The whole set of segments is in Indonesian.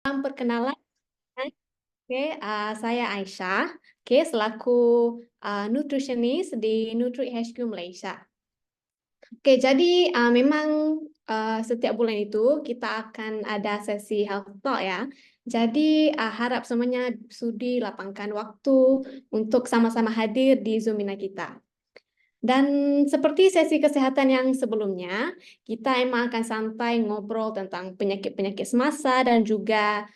Perkenalan, oke, saya Aisyah, oke, selaku nutritionist di Nutri HQ Malaysia. Oke, jadi memang setiap bulan itu kita akan ada sesi health talk ya. Jadi harap semuanya sudi lapangkan waktu untuk sama-sama hadir di Zoom kita. Dan seperti sesi kesehatan yang sebelumnya, kita emang akan santai ngobrol tentang penyakit-penyakit semasa dan juga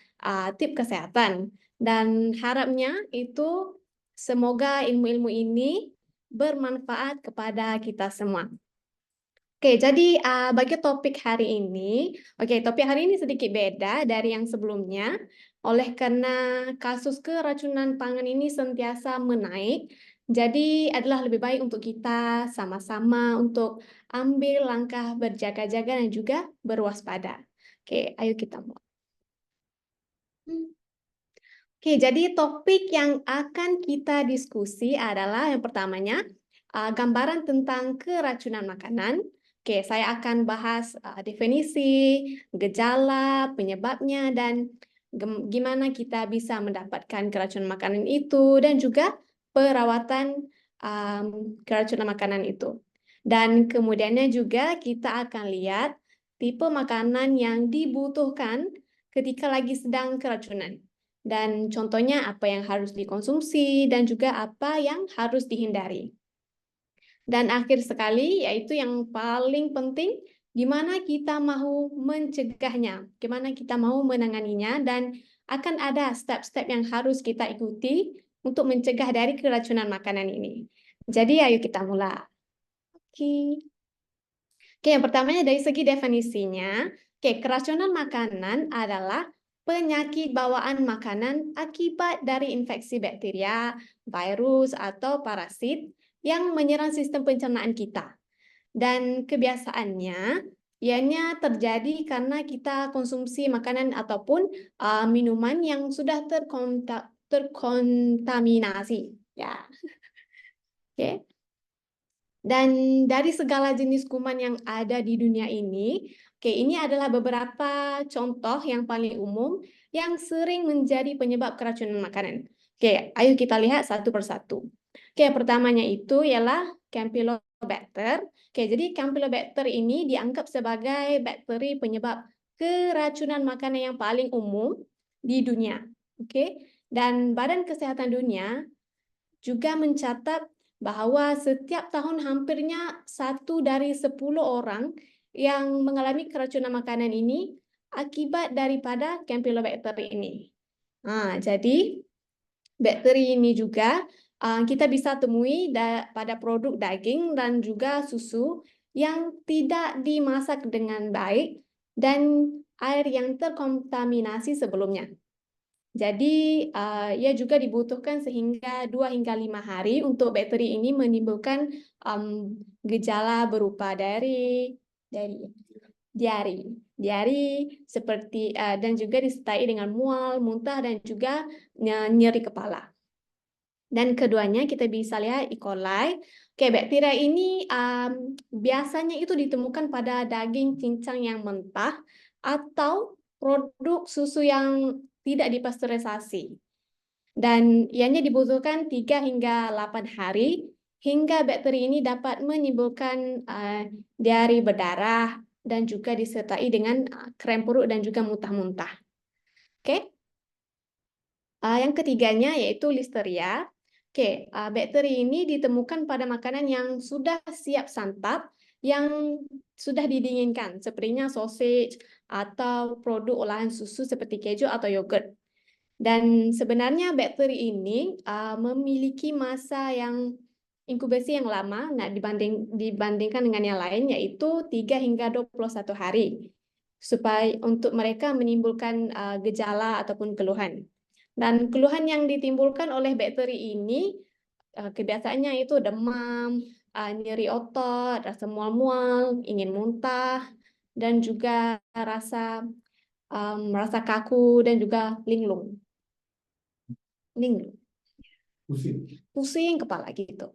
tips kesehatan. Dan harapnya itu semoga ilmu-ilmu ini bermanfaat kepada kita semua. Oke, jadi bagi topik hari ini, topik hari ini sedikit beda dari yang sebelumnya, oleh karena kasus keracunan pangan ini sentiasa menaik, jadi adalah lebih baik untuk kita sama-sama untuk ambil langkah berjaga-jaga dan juga berwaspada. Oke, ayo kita mulai. Oke, jadi topik yang akan kita diskusi adalah yang pertamanya, gambaran tentang keracunan makanan. Oke, saya akan bahas definisi, gejala, penyebabnya, dan gimana kita bisa mendapatkan keracunan makanan itu, dan juga perawatan keracunan makanan itu. Dan kemudiannya juga kita akan lihat tipe makanan yang dibutuhkan ketika lagi sedang keracunan. Dan contohnya apa yang harus dikonsumsi dan juga apa yang harus dihindari. Dan akhir sekali, yaitu yang paling penting, gimana kita mau mencegahnya, gimana kita mau menanganinya, dan akan ada step-step yang harus kita ikuti untuk mencegah dari keracunan makanan ini. Jadi ayo kita mulai. Oke. Oke, yang pertamanya dari segi definisinya, keracunan makanan adalah penyakit bawaan makanan akibat dari infeksi bakteria, virus, atau parasit yang menyerang sistem pencernaan kita. Dan kebiasaannya, ianya terjadi karena kita konsumsi makanan ataupun minuman yang sudah terkontaminasi. Ya, oke. Dan dari segala jenis kuman yang ada di dunia ini, ini adalah beberapa contoh yang paling umum yang sering menjadi penyebab keracunan makanan. Ayo kita lihat satu persatu. Pertamanya itu ialah Campylobacter. Jadi Campylobacter ini dianggap sebagai bakteri penyebab keracunan makanan yang paling umum di dunia. Dan Badan Kesehatan Dunia juga mencatat bahwa setiap tahun hampirnya 1 dari 10 orang yang mengalami keracunan makanan ini akibat daripada Campylobacter ini. Jadi bakteri ini juga kita bisa temui pada produk daging dan juga susu yang tidak dimasak dengan baik dan air yang terkontaminasi sebelumnya. Jadi, ia juga dibutuhkan sehingga 2 hingga 5 hari untuk bakteri ini menimbulkan gejala berupa diari seperti dan juga disertai dengan mual, muntah, dan juga nyeri kepala. Dan keduanya kita bisa lihat E. coli. Bakteri ini biasanya itu ditemukan pada daging cincang yang mentah atau produk susu yang tidak dipasteurisasi. Dan ianya dibutuhkan 3 hingga 8 hari hingga bakteri ini dapat menimbulkan diari berdarah dan juga disertai dengan krem perut dan juga muntah-muntah. Yang ketiganya yaitu Listeria. Bakteri ini ditemukan pada makanan yang sudah siap santap yang sudah didinginkan, sepertinya sausage atau produk olahan susu seperti keju atau yogurt. Dan sebenarnya bakteri ini memiliki masa yang inkubasi yang lama, dibandingkan dengan yang lain, yaitu 3 hingga 21 hari, supaya untuk mereka menimbulkan gejala ataupun keluhan. Dan keluhan yang ditimbulkan oleh bakteri ini kebiasaannya itu demam, nyeri otot, rasa mual-mual, ingin muntah, dan juga merasa kaku dan juga linglung. Pusing kepala gitu.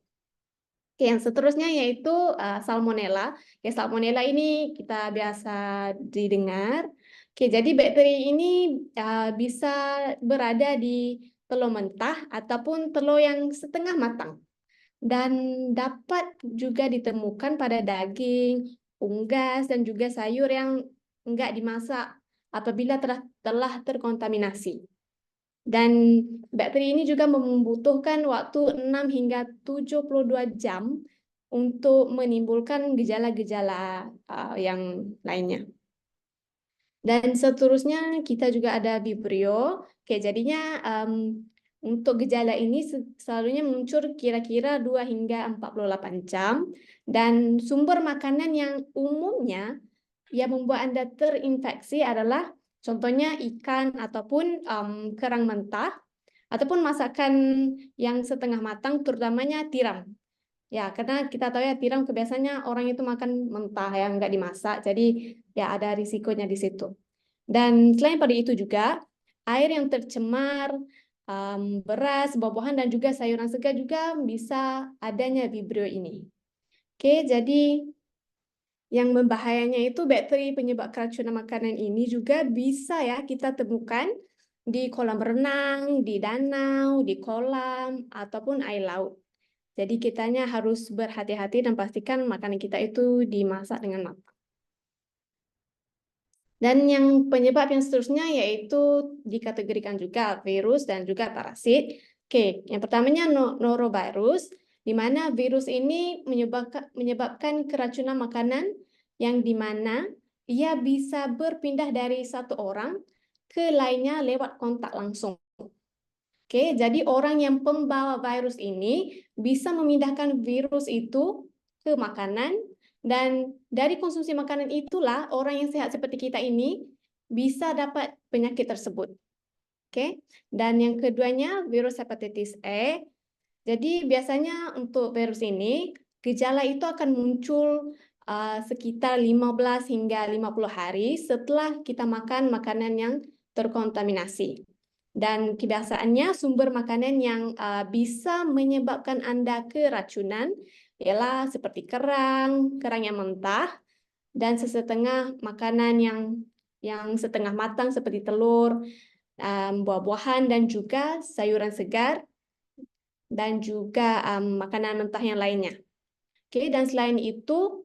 Yang seterusnya yaitu Salmonella. Salmonella ini kita biasa didengar. Oke, jadi bakteri ini bisa berada di telur mentah ataupun telur yang setengah matang dan dapat juga ditemukan pada daging, unggas, dan juga sayur yang enggak dimasak apabila telah terkontaminasi. Dan bakteri ini juga membutuhkan waktu 6 hingga 72 jam untuk menimbulkan gejala-gejala yang lainnya. Dan seterusnya kita juga ada Vibrio. Oke, jadinya untuk gejala ini selalunya muncul kira-kira 2 hingga 48 jam. Dan sumber makanan yang umumnya yang membuat Anda terinfeksi adalah contohnya ikan ataupun kerang mentah, ataupun masakan yang setengah matang, terutamanya tiram. Ya, karena kita tahu ya tiram kebiasaannya orang itu makan mentah yang nggak dimasak, jadi ya ada risikonya di situ. Dan selain pada itu juga, air yang tercemar, beras, buah-buahan, dan juga sayuran segar juga bisa adanya Vibrio ini. Oke, jadi yang membahayanya itu bakteri penyebab keracunan makanan ini juga bisa ya kita temukan di kolam renang, di danau, di kolam, ataupun air laut. Jadi kitanya harus berhati-hati dan pastikan makanan kita itu dimasak dengan matang. Dan yang penyebab yang seterusnya yaitu dikategorikan juga virus dan juga parasit. Oke, yang pertamanya norovirus, di mana virus ini menyebabkan keracunan makanan yang di mana ia bisa berpindah dari satu orang ke lainnya lewat kontak langsung. Oke, jadi orang yang pembawa virus ini bisa memindahkan virus itu ke makanan, dan dari konsumsi makanan itulah orang yang sehat seperti kita ini bisa dapat penyakit tersebut. Oke, dan yang keduanya virus hepatitis E. Jadi biasanya untuk virus ini gejala itu akan muncul sekitar 15 hingga 50 hari setelah kita makan makanan yang terkontaminasi. Dan kebiasaannya sumber makanan yang bisa menyebabkan Anda keracunan ialah seperti kerang yang mentah, dan sesetengah makanan yang setengah matang seperti telur, buah-buahan, dan juga sayuran segar, dan juga makanan mentah yang lainnya. Oke, dan selain itu,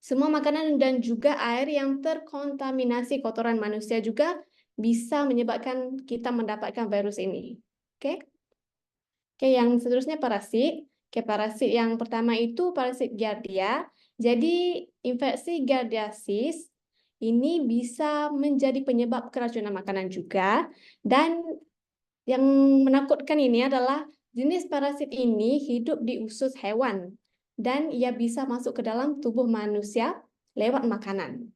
semua makanan dan juga air yang terkontaminasi kotoran manusia juga bisa menyebabkan kita mendapatkan virus ini. Oke, oke, yang seterusnya parasit. Oke, parasit yang pertama itu parasit Giardia. Jadi infeksi Giardiasis ini bisa menjadi penyebab keracunan makanan juga. Dan yang menakutkan ini adalah jenis parasit ini hidup di usus hewan dan ia bisa masuk ke dalam tubuh manusia lewat makanan.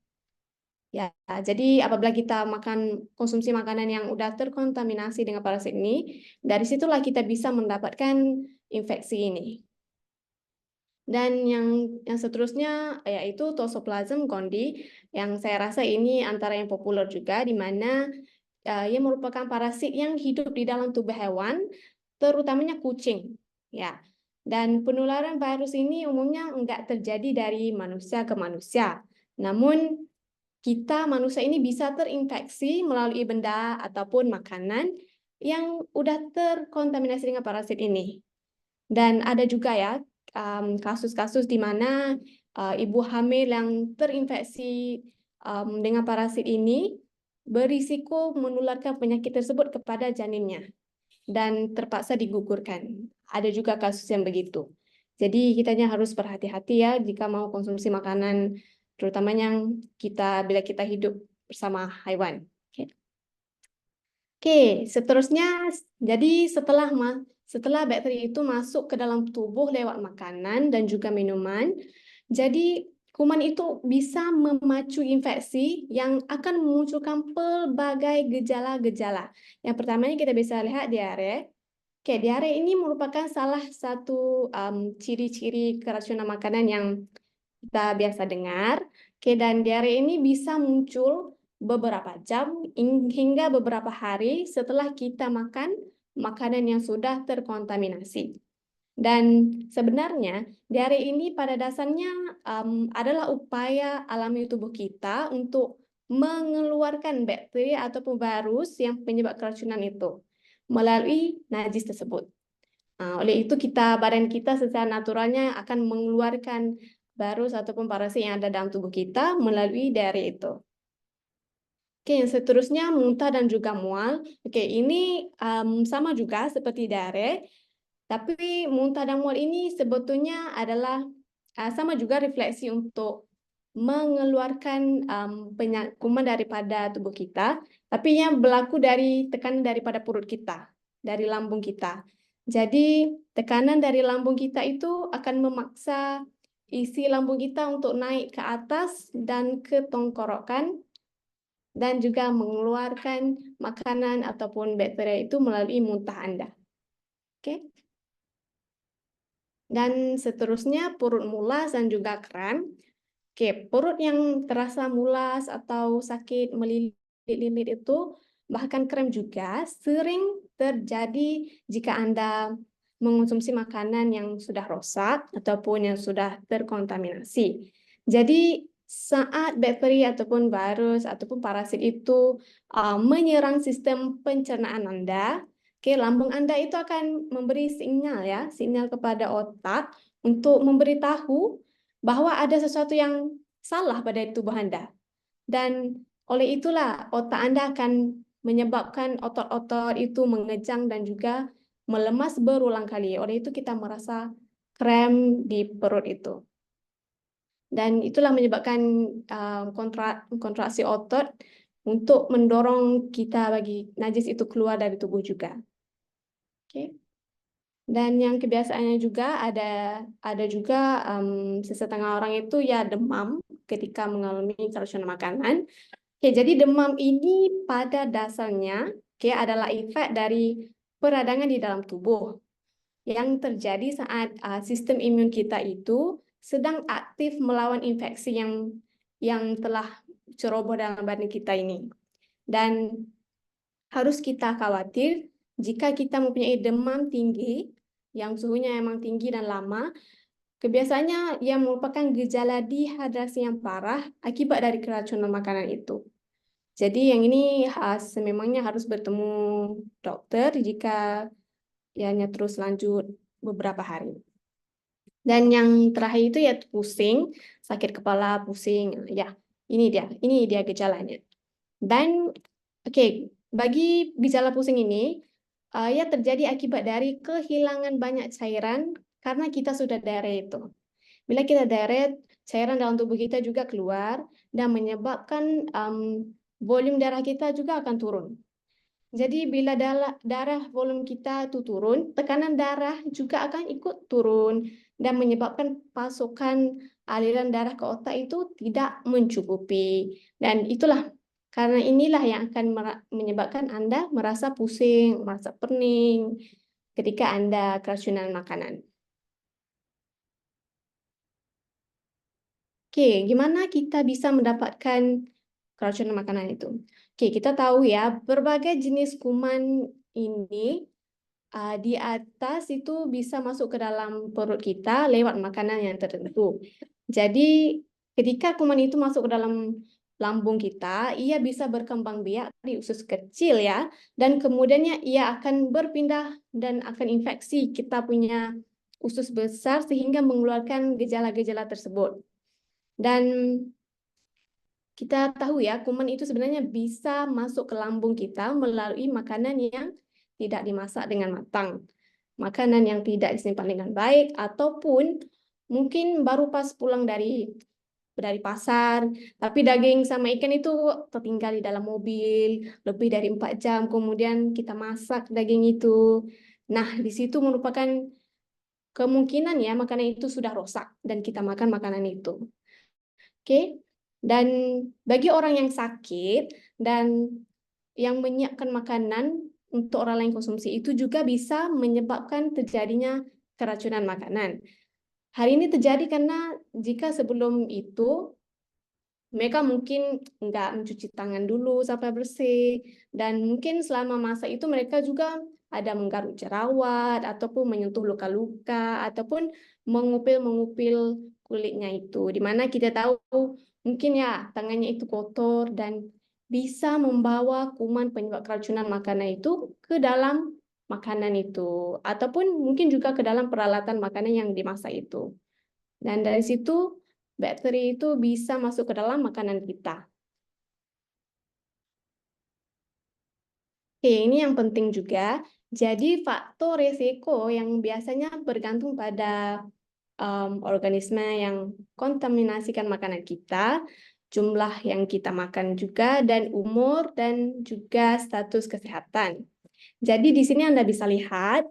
Ya, jadi apabila kita konsumsi makanan yang udah terkontaminasi dengan parasit ini, dari situlah kita bisa mendapatkan infeksi ini. Dan yang seterusnya yaitu Toxoplasma gondii, yang saya rasa ini antara yang populer juga, di mana ia merupakan parasit yang hidup di dalam tubuh hewan, terutamanya kucing. Ya, dan penularan virus ini umumnya enggak terjadi dari manusia ke manusia. Namun kita manusia ini bisa terinfeksi melalui benda ataupun makanan yang udah terkontaminasi dengan parasit ini. Dan ada juga ya kasus-kasus di mana ibu hamil yang terinfeksi dengan parasit ini berisiko menularkan penyakit tersebut kepada janinnya dan terpaksa digugurkan. Ada juga kasus yang begitu. Jadi kitanya harus berhati-hati ya jika mau konsumsi makanan, terutama yang bila kita hidup bersama hewan. Oke, seterusnya, jadi setelah bakteri itu masuk ke dalam tubuh lewat makanan dan juga minuman, jadi kuman itu bisa memacu infeksi yang akan memunculkan pelbagai gejala-gejala. Yang pertamanya kita bisa lihat diare. Oke, diare ini merupakan salah satu ciri-ciri keracunan makanan yang kita biasa dengar. Oke, dan diare ini bisa muncul beberapa jam hingga beberapa hari setelah kita makan makanan yang sudah terkontaminasi. Dan sebenarnya diare ini pada dasarnya adalah upaya alami tubuh kita untuk mengeluarkan bakteri ataupun virus yang penyebab keracunan itu melalui najis tersebut. Oleh itu badan kita secara naturalnya akan mengeluarkan virus ataupun parasit yang ada dalam tubuh kita melalui diare itu. Oke, yang seterusnya muntah dan juga mual. Oke, ini sama juga seperti diare, tapi muntah dan mual ini sebetulnya adalah sama juga refleksi untuk mengeluarkan kuman daripada tubuh kita, tapi yang berlaku dari tekanan daripada perut kita, dari lambung kita. Jadi tekanan dari lambung kita itu akan memaksa isi lambung kita untuk naik ke atas dan ke tenggorokan dan juga mengeluarkan makanan ataupun bakteri itu melalui muntah Anda. Oke. Dan seterusnya perut mulas dan juga kram. Oke, perut yang terasa mulas atau sakit melilit-lilit itu, bahkan kram juga sering terjadi jika Anda mengonsumsi makanan yang sudah rusak ataupun yang sudah terkontaminasi. Jadi saat bakteri ataupun virus ataupun parasit itu menyerang sistem pencernaan Anda, lambung Anda itu akan memberi sinyal kepada otak untuk memberitahu bahwa ada sesuatu yang salah pada tubuh Anda. Dan oleh itulah otak Anda akan menyebabkan otot-otot itu mengejang dan juga melemas berulang kali. Oleh itu kita merasa kram di perut itu. Dan itulah menyebabkan kontraksi otot untuk mendorong kita bagi najis itu keluar dari tubuh juga. Oke. Dan yang kebiasaannya juga ada juga sesetengah orang itu ya demam ketika mengalami keracunan makanan. Oke, jadi demam ini pada dasarnya adalah efek dari peradangan di dalam tubuh yang terjadi saat sistem imun kita itu sedang aktif melawan infeksi yang telah ceroboh dalam badan kita ini. Dan harus kita khawatir jika kita mempunyai demam tinggi yang suhunya memang tinggi dan lama, kebiasaannya yang merupakan gejala dehidrasi yang parah akibat dari keracunan makanan itu. Jadi yang ini sememangnya harus bertemu dokter jika ianya terus lanjut beberapa hari. Dan yang terakhir itu ya pusing, sakit kepala, pusing. Ya, ini dia gejalanya. Dan bagi gejala pusing ini ya terjadi akibat dari kehilangan banyak cairan karena kita sudah diare itu. Bila kita diare, cairan dalam tubuh kita juga keluar dan menyebabkan volume darah kita juga akan turun. Jadi bila darah volume kita itu turun, tekanan darah juga akan ikut turun dan menyebabkan pasokan aliran darah ke otak itu tidak mencukupi. Dan karena inilah yang akan menyebabkan Anda merasa pusing, merasa pening ketika Anda keracunan makanan. Oke, gimana kita bisa mendapatkan keracunan makanan itu? Oke, kita tahu ya, berbagai jenis kuman ini di atas itu bisa masuk ke dalam perut kita lewat makanan yang tertentu. Jadi, ketika kuman itu masuk ke dalam lambung kita, ia bisa berkembang biak di usus kecil ya, dan kemudiannya ia akan berpindah dan akan infeksi kita punya usus besar sehingga mengeluarkan gejala-gejala tersebut. Dan kita tahu ya, kuman itu sebenarnya bisa masuk ke lambung kita melalui makanan yang tidak dimasak dengan matang, makanan yang tidak disimpan dengan baik, ataupun mungkin baru pas pulang dari pasar, tapi daging sama ikan itu tertinggal di dalam mobil lebih dari 4 jam, kemudian kita masak daging itu. Nah, di situ merupakan kemungkinan ya makanan itu sudah rusak dan kita makan makanan itu. Oke. Dan bagi orang yang sakit dan yang menyiapkan makanan untuk orang lain konsumsi itu juga bisa menyebabkan terjadinya keracunan makanan. Hal ini terjadi karena jika sebelum itu mereka mungkin nggak mencuci tangan dulu sampai bersih, dan mungkin selama masa itu mereka juga ada menggaruk jerawat ataupun menyentuh luka-luka ataupun mengupil-mengupil kulitnya itu, di mana kita tahu mungkin ya tangannya itu kotor dan bisa membawa kuman penyebab keracunan makanan itu ke dalam makanan itu, ataupun mungkin juga ke dalam peralatan makanan yang dimasak itu. Dan dari situ bakteri itu bisa masuk ke dalam makanan kita. Oke, ini yang penting juga. Jadi faktor resiko yang biasanya bergantung pada organisme yang kontaminasikan makanan kita, jumlah yang kita makan juga, dan umur dan juga status kesehatan. Jadi di sini Anda bisa lihat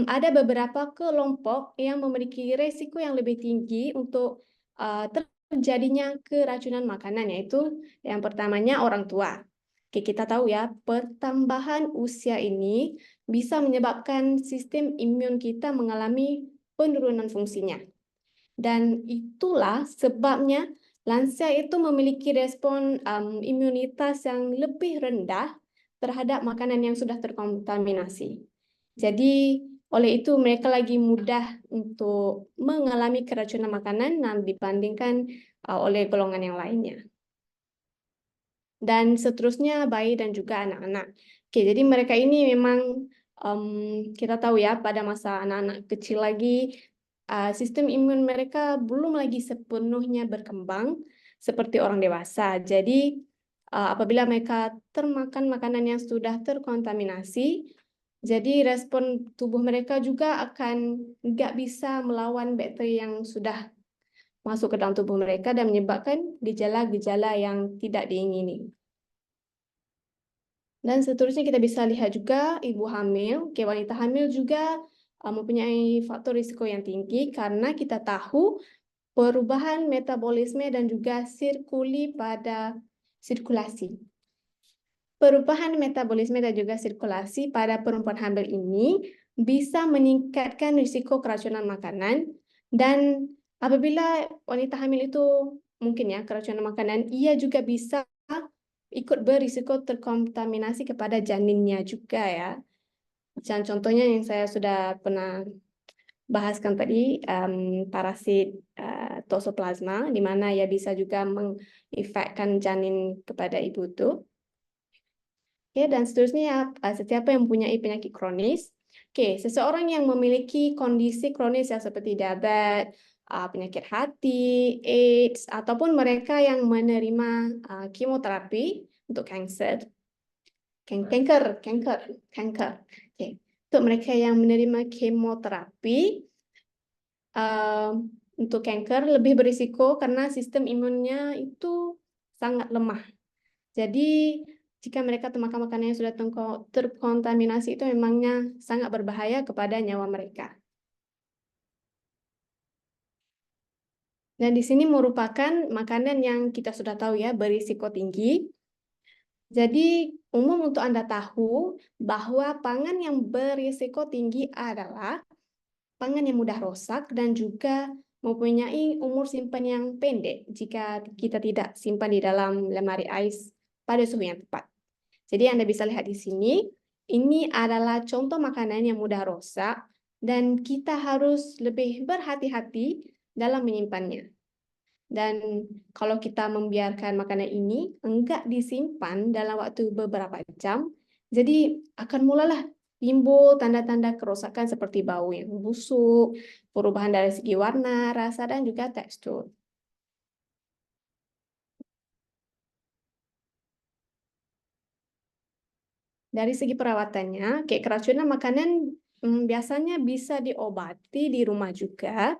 ada beberapa kelompok yang memiliki resiko yang lebih tinggi untuk terjadinya keracunan makanan, yaitu yang pertamanya orang tua. Oke, kita tahu ya, pertambahan usia ini bisa menyebabkan sistem imun kita mengalami penurunan fungsinya. Dan itulah sebabnya lansia itu memiliki respon imunitas yang lebih rendah terhadap makanan yang sudah terkontaminasi. Jadi, oleh itu mereka lagi mudah untuk mengalami keracunan makanan dibandingkan oleh golongan yang lainnya. Dan seterusnya bayi dan juga anak-anak. Oke, jadi mereka ini memang kita tahu ya pada masa anak-anak kecil lagi sistem imun mereka belum lagi sepenuhnya berkembang seperti orang dewasa. Jadi apabila mereka termakan makanan yang sudah terkontaminasi, jadi respon tubuh mereka juga akan nggak bisa melawan bakteri yang sudah masuk ke dalam tubuh mereka dan menyebabkan gejala-gejala yang tidak diingini. Dan seterusnya kita bisa lihat juga ibu hamil. Wanita hamil juga mempunyai faktor risiko yang tinggi karena kita tahu perubahan metabolisme dan juga sirkulasi. Perubahan metabolisme dan juga sirkulasi pada perempuan hamil ini bisa meningkatkan risiko keracunan makanan, dan apabila wanita hamil itu mungkin ya keracunan makanan, ia juga bisa ikut berisiko terkontaminasi kepada janinnya juga ya. Dan contohnya yang saya sudah pernah bahaskan tadi, parasit toxoplasma, di mana ia bisa juga menginfekkan janin kepada ibu itu. Oke, dan seterusnya setiap yang mempunyai penyakit kronis. Oke, seseorang yang memiliki kondisi kronis yang seperti diabetes, penyakit hati, AIDS, ataupun mereka yang menerima kemoterapi untuk kanker. Oke. Untuk mereka yang menerima kemoterapi untuk kanker lebih berisiko karena sistem imunnya itu sangat lemah. Jadi jika mereka termakan makanan yang sudah terkontaminasi itu memangnya sangat berbahaya kepada nyawa mereka. Dan di sini merupakan makanan yang kita sudah tahu ya berisiko tinggi. Jadi umum untuk Anda tahu bahwa pangan yang berisiko tinggi adalah pangan yang mudah rusak dan juga mempunyai umur simpan yang pendek jika kita tidak simpan di dalam lemari ais pada suhu yang tepat. Jadi Anda bisa lihat di sini, ini adalah contoh makanan yang mudah rusak dan kita harus lebih berhati-hati dalam menyimpannya. Dan kalau kita membiarkan makanan ini enggak disimpan dalam waktu beberapa jam, jadi akan mulalah timbul tanda-tanda kerusakan seperti bau yang busuk, perubahan dari segi warna, rasa, dan juga tekstur. Dari segi perawatannya, kayak keracunan makanan biasanya bisa diobati di rumah juga.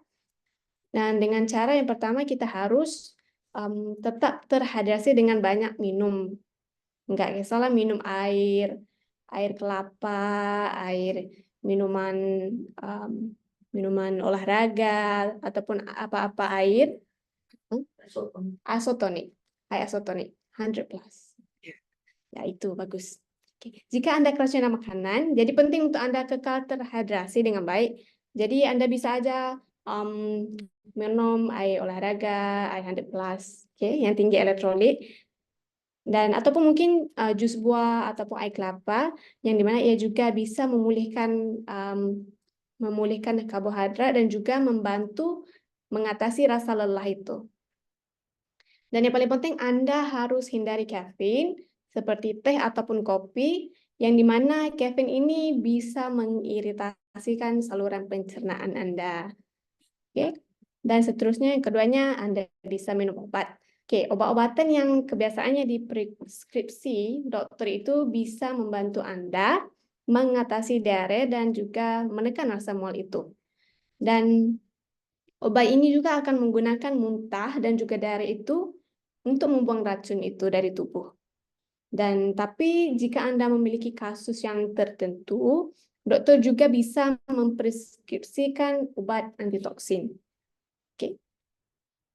Dan dengan cara yang pertama kita harus tetap terhidrasi dengan banyak minum. Enggak salah minum air kelapa, minuman minuman olahraga, ataupun apa-apa air. Asotonik. Air asotonik, 100+. Ya, itu bagus. Oke. Jika Anda keracunan makanan, jadi penting untuk Anda kekal terhidrasi dengan baik. Jadi Anda bisa aja minum air olahraga, air 100+, yang tinggi elektrolit. Dan ataupun mungkin jus buah ataupun air kelapa, yang dimana ia juga bisa memulihkan karbohidrat dan juga membantu mengatasi rasa lelah itu. Dan yang paling penting Anda harus hindari kafein seperti teh ataupun kopi yang dimana kafein ini bisa mengiritasikan saluran pencernaan Anda. Oke. Dan seterusnya yang keduanya Anda bisa minum obat. Oke, obat-obatan yang kebiasaannya dipreskripsi dokter itu bisa membantu Anda mengatasi diare dan juga menekan rasa mual itu. Dan obat ini juga akan menggunakan muntah dan juga diare itu untuk membuang racun itu dari tubuh. Dan tapi jika Anda memiliki kasus yang tertentu, dokter juga bisa mempreskripsikan obat antitoksin. Oke.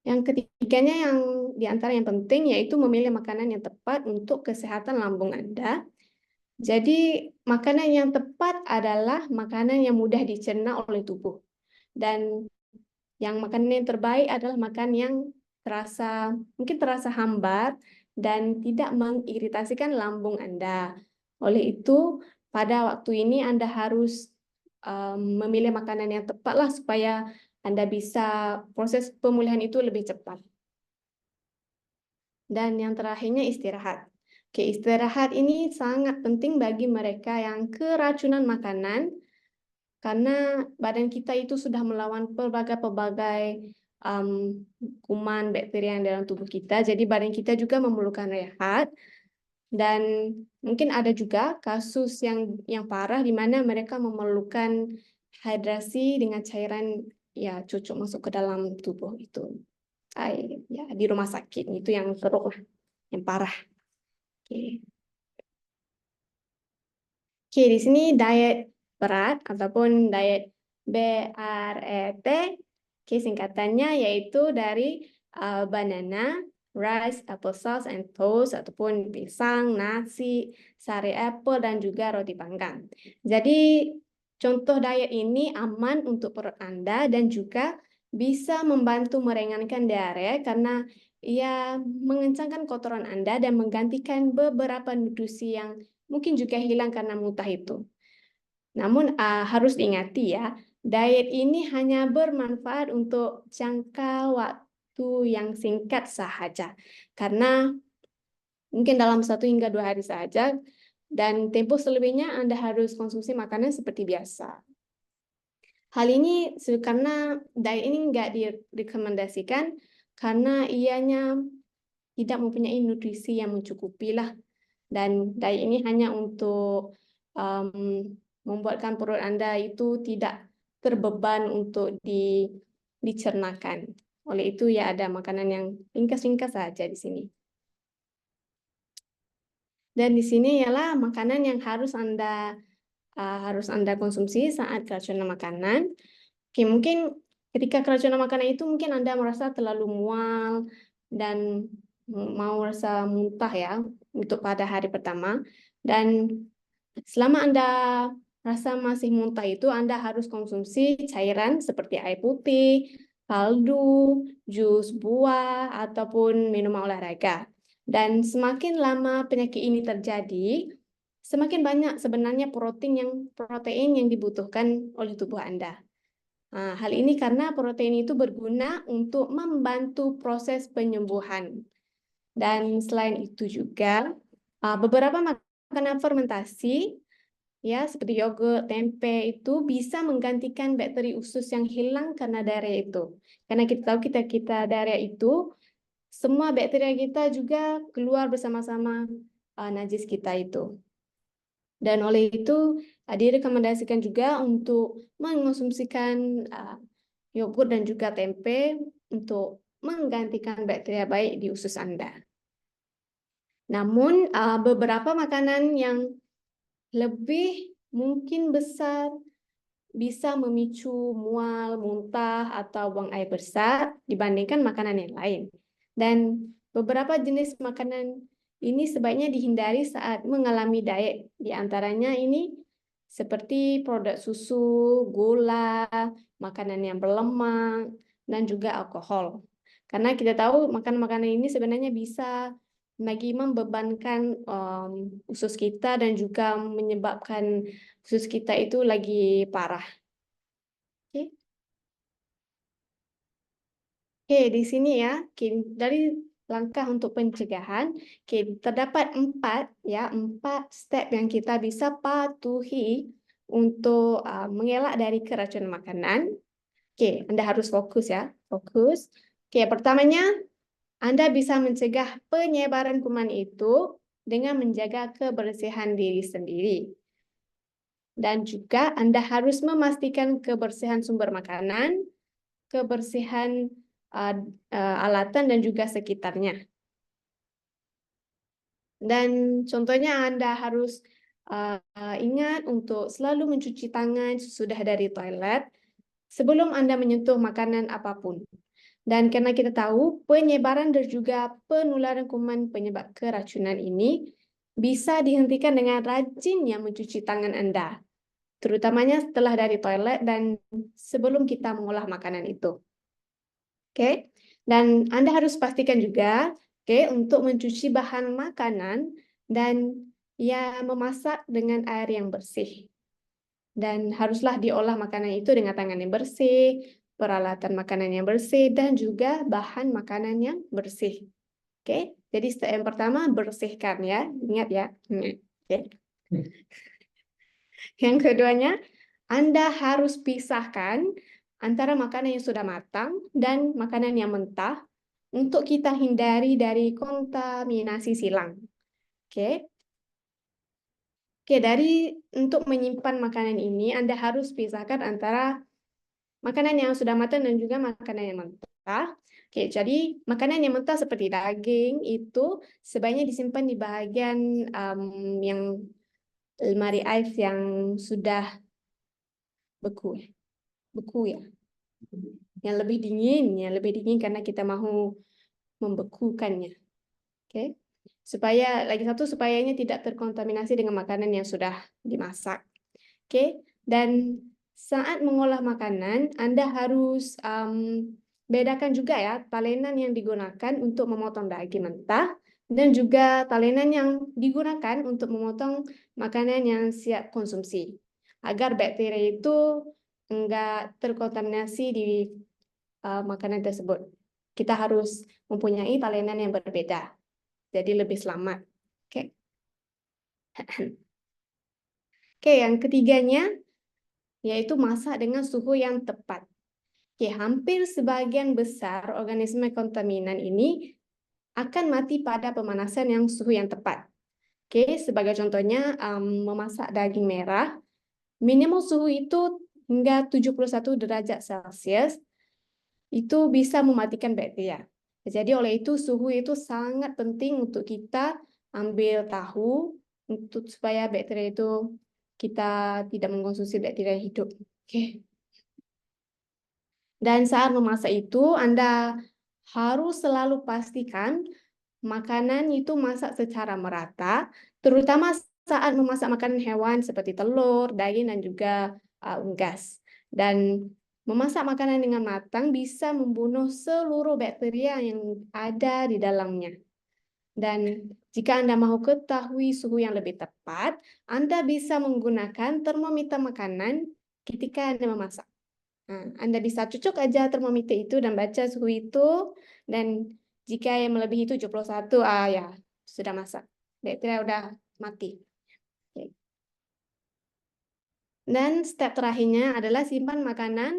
Yang ketiganya yang di antara yang penting yaitu memilih makanan yang tepat untuk kesehatan lambung Anda. Jadi makanan yang tepat adalah makanan yang mudah dicerna oleh tubuh. Dan yang makanan yang terbaik adalah makan yang mungkin terasa hambar dan tidak mengiritasikan lambung Anda. Oleh itu, pada waktu ini Anda harus memilih makanan yang tepatlah supaya Anda bisa proses pemulihan itu lebih cepat. Dan yang terakhirnya istirahat. Oke, istirahat ini sangat penting bagi mereka yang keracunan makanan karena badan kita itu sudah melawan pelbagai kuman, bakteri yang dalam tubuh kita. Jadi badan kita juga memerlukan rehat. Dan mungkin ada juga kasus yang parah di mana mereka memerlukan hidrasi dengan cairan ya cucuk masuk ke dalam tubuh itu. Ya di rumah sakit itu yang teruk lah, yang parah. Oke. Oke, di sini diet berat ataupun diet BRET, oke, singkatannya yaitu dari banana, rice, apple sauce, and toast, ataupun pisang, nasi, sari apple, dan juga roti panggang. Jadi, contoh diet ini aman untuk perut Anda dan juga bisa membantu meringankan diare karena ia mengencangkan kotoran Anda dan menggantikan beberapa nutrisi yang mungkin juga hilang karena muntah itu. Namun harus diingati ya, diet ini hanya bermanfaat untuk jangka waktu yang singkat saja. Karena mungkin dalam 1 hingga 2 hari saja, dan tempo selebihnya Anda harus konsumsi makanan seperti biasa. Hal ini karena diet ini nggak direkomendasikan karena ianya tidak mempunyai nutrisi yang mencukupi lah. Dan diet ini hanya untuk membuatkan perut Anda itu tidak terbeban untuk dicernakan. Oleh itu ya ada makanan yang ringkas-ringkas saja di sini. Dan di sini ialah makanan yang harus Anda konsumsi saat keracunan makanan. Oke, mungkin ketika keracunan makanan itu mungkin Anda merasa terlalu mual dan mau rasa muntah ya untuk pada hari pertama. Dan selama Anda rasa masih muntah itu Anda harus konsumsi cairan seperti air putih, kaldu, jus buah, ataupun minuman olahraga. Dan semakin lama penyakit ini terjadi, semakin banyak sebenarnya protein yang dibutuhkan oleh tubuh Anda. Nah, hal ini karena protein itu berguna untuk membantu proses penyembuhan. Dan selain itu juga, beberapa makanan fermentasi, ya seperti yogurt, tempe, itu bisa menggantikan bakteri usus yang hilang karena diare itu. Karena kita tahu kita diare itu, semua bakteri kita juga keluar bersama-sama najis kita itu. Dan oleh itu direkomendasikan juga untuk mengonsumsikan yogurt dan juga tempe untuk menggantikan bakteri baik di usus Anda. Namun beberapa makanan yang lebih mungkin besar bisa memicu mual, muntah, atau buang air besar dibandingkan makanan yang lain. Dan beberapa jenis makanan ini sebaiknya dihindari saat mengalami diet. Di antaranya ini seperti produk susu, gula, makanan yang berlemak, dan juga alkohol. Karena kita tahu makanan-makanan ini sebenarnya bisa lagi membebankan usus kita dan juga menyebabkan usus kita itu lagi parah. Oke, di sini ya, dari langkah untuk pencegahan. Oke, terdapat empat step yang kita bisa patuhi untuk mengelak dari keracunan makanan. Oke, Anda harus fokus ya, fokus. Oke, pertamanya Anda bisa mencegah penyebaran kuman itu dengan menjaga kebersihan diri sendiri. Dan juga Anda harus memastikan kebersihan sumber makanan, kebersihan alatan dan juga sekitarnya. Dan contohnya Anda harus ingat untuk selalu mencuci tangan sesudah dari toilet sebelum Anda menyentuh makanan apapun. Dan karena kita tahu penyebaran dan juga penularan kuman penyebab keracunan ini bisa dihentikan dengan rajinnya mencuci tangan Anda, terutamanya setelah dari toilet dan sebelum kita mengolah makanan itu. Oke, dan Anda harus pastikan juga, untuk mencuci bahan makanan dan ya memasak dengan air yang bersih. Dan haruslah diolah makanan itu dengan tangan yang bersih, peralatan makanan yang bersih, dan juga bahan makanan yang bersih. Oke, jadi step yang pertama bersihkan ya, ingat ya. Oke. Yang keduanya, Anda harus pisahkan antara makanan yang sudah matang dan makanan yang mentah untuk kita hindari dari kontaminasi silang. Oke. Oke, untuk menyimpan makanan ini Anda harus pisahkan antara makanan yang sudah matang dan juga makanan yang mentah. Oke, jadi makanan yang mentah seperti daging itu sebaiknya disimpan di bagian yang lemari ais yang sudah beku, beku ya. Yang lebih dingin karena kita mau membekukannya. Oke. Supaya tidak terkontaminasi dengan makanan yang sudah dimasak. Oke. Dan saat mengolah makanan, Anda harus bedakan juga ya talenan yang digunakan untuk memotong daging mentah dan juga talenan yang digunakan untuk memotong makanan yang siap konsumsi. Agar bakteri itu enggak terkontaminasi di makanan tersebut. Kita harus mempunyai talenan yang berbeda. Jadi lebih selamat. Oke. Oke, yang ketiganya yaitu masak dengan suhu yang tepat. Oke, hampir sebagian besar organisme kontaminan ini akan mati pada pemanasan yang suhu yang tepat. Oke, sebagai contohnya memasak daging merah, minimal suhu itu hingga 71 derajat Celcius itu bisa mematikan bakteri. Jadi oleh itu suhu itu sangat penting untuk kita ambil tahu supaya bakteri itu kita tidak mengkonsumsi bakteri yang hidup. Oke. Dan saat memasak itu Anda harus selalu pastikan makanan itu masak secara merata, terutama saat memasak makanan hewan seperti telur, daging, dan juga unggas. Dan memasak makanan dengan matang bisa membunuh seluruh bakteri yang ada di dalamnya. Dan jika Anda mau ketahui suhu yang lebih tepat, Anda bisa menggunakan termometer makanan ketika Anda memasak. Nah, Anda bisa cocok aja termometer itu dan baca suhu itu, dan jika yang melebihi 71, ya sudah masak. Bakteri udah mati. Oke. Dan step terakhirnya adalah simpan makanan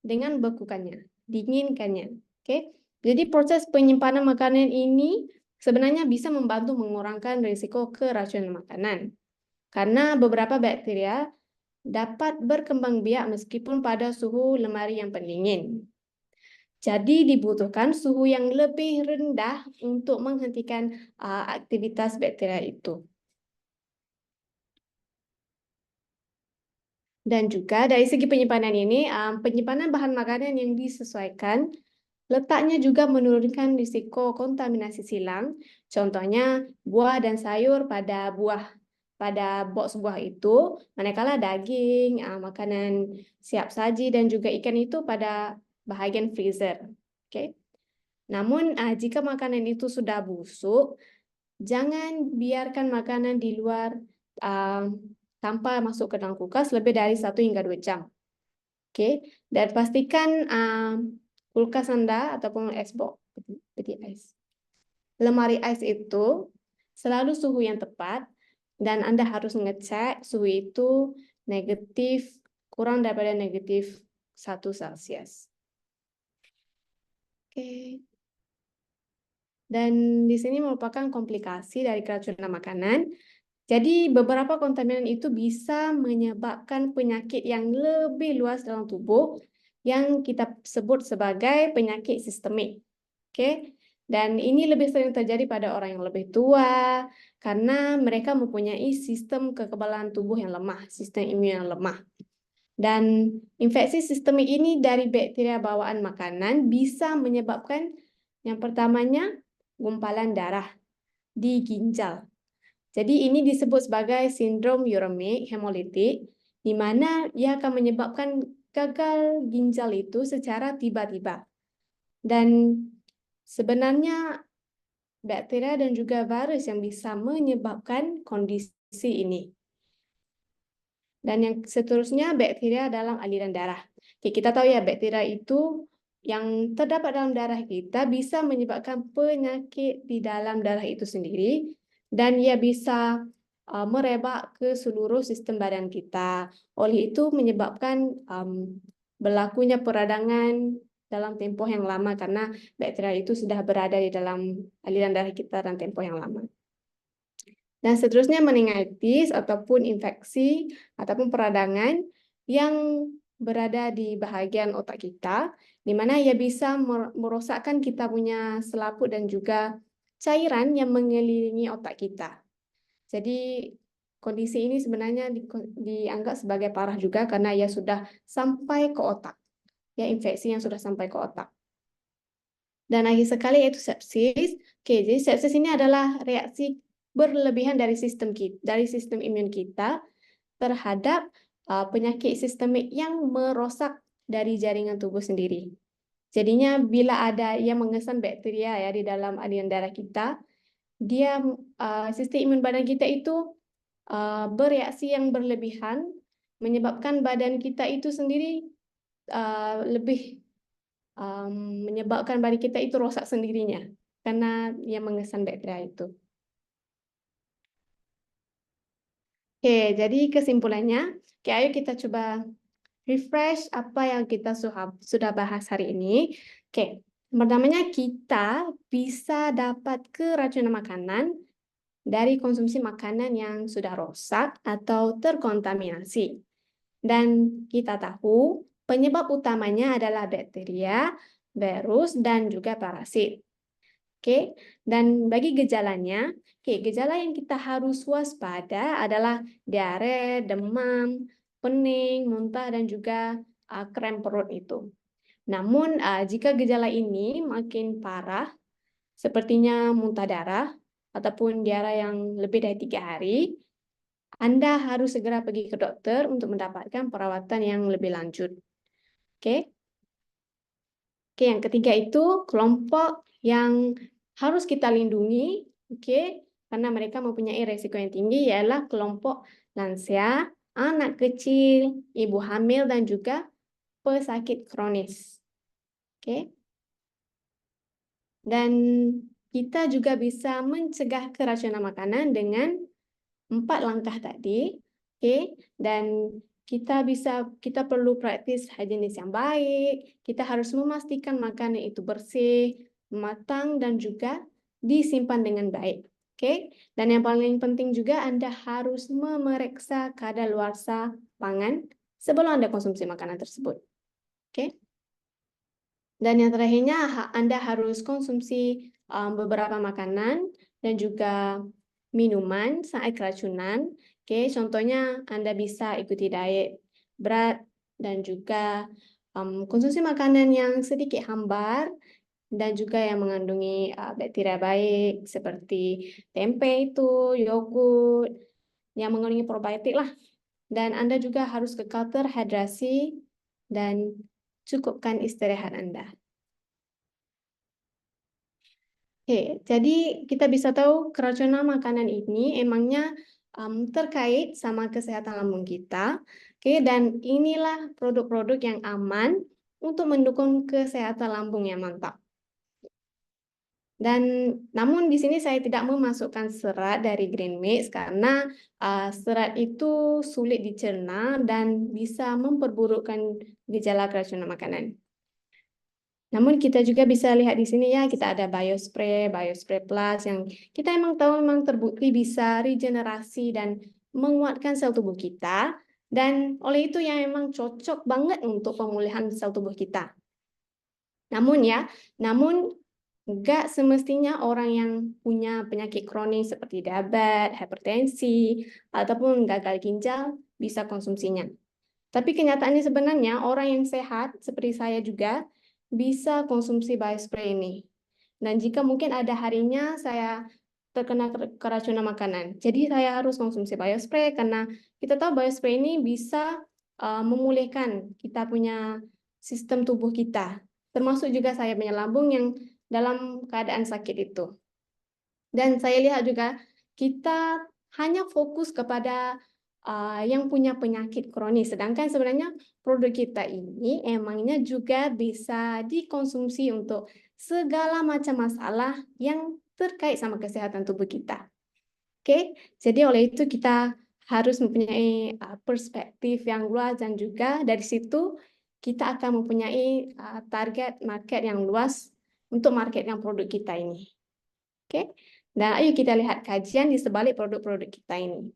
dengan bekukannya, dinginkannya. Oke. Jadi proses penyimpanan makanan ini sebenarnya bisa membantu mengurangkan risiko keracunan makanan. Karena beberapa bakteri dapat berkembang biak meskipun pada suhu lemari yang pendingin. Jadi dibutuhkan suhu yang lebih rendah untuk menghentikan aktivitas bakteri itu. Dan juga dari segi penyimpanan ini, penyimpanan bahan makanan yang disesuaikan, letaknya juga menurunkan risiko kontaminasi silang. Contohnya buah dan sayur pada box buah itu, manakala daging, makanan siap saji dan juga ikan itu pada bahagian freezer. Oke. Namun jika makanan itu sudah busuk, jangan biarkan makanan di luar tanpa masuk ke dalam kulkas lebih dari 1 hingga 2 jam. Oke, dan pastikan kulkas Anda ataupun icebox, peti es, lemari ais itu selalu suhu yang tepat, dan Anda harus ngecek suhu itu negatif, kurang daripada negatif 1 Celsius. Oke. Dan di sini merupakan komplikasi dari keracunan makanan. Jadi beberapa kontaminan itu bisa menyebabkan penyakit yang lebih luas dalam tubuh yang kita sebut sebagai penyakit sistemik. Oke. Dan ini lebih sering terjadi pada orang yang lebih tua karena mereka mempunyai sistem kekebalan tubuh yang lemah, sistem imun yang lemah. Dan infeksi sistemik ini dari bakteria bawaan makanan bisa menyebabkan yang pertamanya gumpalan darah di ginjal. Jadi ini disebut sebagai sindrom uremic hemolitik, di mana ia akan menyebabkan gagal ginjal itu secara tiba-tiba. Dan sebenarnya bakteria dan juga virus yang bisa menyebabkan kondisi ini. Dan yang seterusnya bakteria dalam aliran darah. Oke, kita tahu ya bakteria itu yang terdapat dalam darah kita bisa menyebabkan penyakit di dalam darah itu sendiri, dan ia bisa merebak ke seluruh sistem badan kita. Oleh itu menyebabkan berlakunya peradangan dalam tempoh yang lama karena bakteria itu sudah berada di dalam aliran darah kita dalam tempoh yang lama. Dan seterusnya meningitis ataupun infeksi ataupun peradangan yang berada di bahagian otak kita, di mana ia bisa merosakkan kita punya selaput dan juga cairan yang mengelilingi otak kita. Jadi kondisi ini sebenarnya dianggap sebagai parah juga karena ia sudah sampai ke otak. Ya, infeksi yang sudah sampai ke otak. Dan akhir sekali yaitu sepsis. Oke, jadi sepsis ini adalah reaksi berlebihan dari sistem imun kita terhadap penyakit sistemik yang merosak dari jaringan tubuh sendiri. Jadinya bila ada yang mengesan bakteria ya di dalam aliran darah kita, dia sistem imun badan kita itu bereaksi yang berlebihan, menyebabkan badan kita itu sendiri menyebabkan badan kita itu rosak sendirinya karena ia mengesan bakteria itu. Oke, jadi kesimpulannya, oke, ayo kita coba refresh apa yang kita sudah bahas hari ini. Oke, pertamanya kita bisa dapat keracunan makanan dari konsumsi makanan yang sudah rusak atau terkontaminasi. Dan kita tahu penyebab utamanya adalah bakteria, virus, dan juga parasit. Oke, dan bagi gejalanya, gejala yang kita harus waspada adalah diare, demam, pening, muntah, dan juga kram perut itu. Namun, jika gejala ini makin parah, sepertinya muntah darah, ataupun diare yang lebih dari 3 hari, Anda harus segera pergi ke dokter untuk mendapatkan perawatan yang lebih lanjut. Oke, yang ketiga itu kelompok yang harus kita lindungi, karena mereka mempunyai resiko yang tinggi, ialah kelompok lansia, anak kecil, ibu hamil, dan juga pesakit kronis. Dan kita juga bisa mencegah keracunan makanan dengan 4 langkah tadi, dan kita perlu praktis higienis yang baik, kita harus memastikan makanan itu bersih, matang, dan juga disimpan dengan baik. Dan yang paling penting juga Anda harus memeriksa kadaluarsa pangan sebelum Anda konsumsi makanan tersebut. Dan yang terakhirnya, Anda harus konsumsi beberapa makanan dan juga minuman saat keracunan. Contohnya Anda bisa ikuti diet berat dan juga konsumsi makanan yang sedikit hambar dan juga yang mengandungi bakteria baik seperti tempe itu, yogurt, yang mengandungi probiotik lah. Dan Anda juga harus kekal terhidrasi dan cukupkan istirahat Anda. Jadi kita bisa tahu keracunan makanan ini emangnya terkait sama kesehatan lambung kita. Dan inilah produk-produk yang aman untuk mendukung kesehatan lambung yang mantap. Dan namun di sini saya tidak memasukkan serat dari green mix karena serat itu sulit dicerna dan bisa memperburukkan gejala keracunan makanan. Namun kita juga bisa lihat di sini ya, kita ada biospray, biospray plus yang kita emang tahu memang terbukti bisa regenerasi dan menguatkan sel tubuh kita. Dan oleh itu yang memang cocok banget untuk pemulihan sel tubuh kita. Namun enggak semestinya orang yang punya penyakit kronis seperti diabetes, hipertensi, ataupun gagal ginjal bisa konsumsinya. Tapi kenyataannya sebenarnya orang yang sehat seperti saya juga bisa konsumsi biospray ini. Dan jika mungkin ada harinya saya terkena keracunan makanan, jadi saya harus konsumsi biospray karena kita tahu biospray ini bisa memulihkan kita punya sistem tubuh kita, termasuk juga saya punya lambung yang dalam keadaan sakit itu. Dan saya lihat juga kita hanya fokus kepada yang punya penyakit kronis, sedangkan sebenarnya produk kita ini emangnya juga bisa dikonsumsi untuk segala macam masalah yang terkait sama kesehatan tubuh kita. Oke, jadi oleh itu kita harus mempunyai perspektif yang luas dan juga dari situ kita akan mempunyai target market yang luas untuk market yang produk kita ini. Oke, dan ayo kita lihat kajian di sebalik produk-produk kita ini.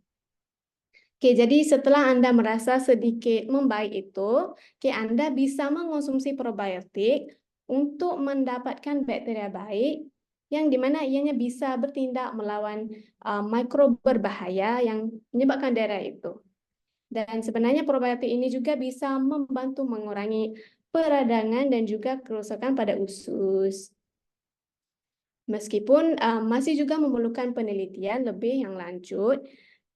Oke, jadi setelah Anda merasa sedikit membaik itu, oke, Anda bisa mengonsumsi probiotik untuk mendapatkan bakteria baik yang dimana ianya bisa bertindak melawan mikrob berbahaya yang menyebabkan diarrea itu. Dan sebenarnya probiotik ini juga bisa membantu mengurangi peradangan dan juga kerusakan pada usus. Meskipun masih juga memerlukan penelitian lebih yang lanjut,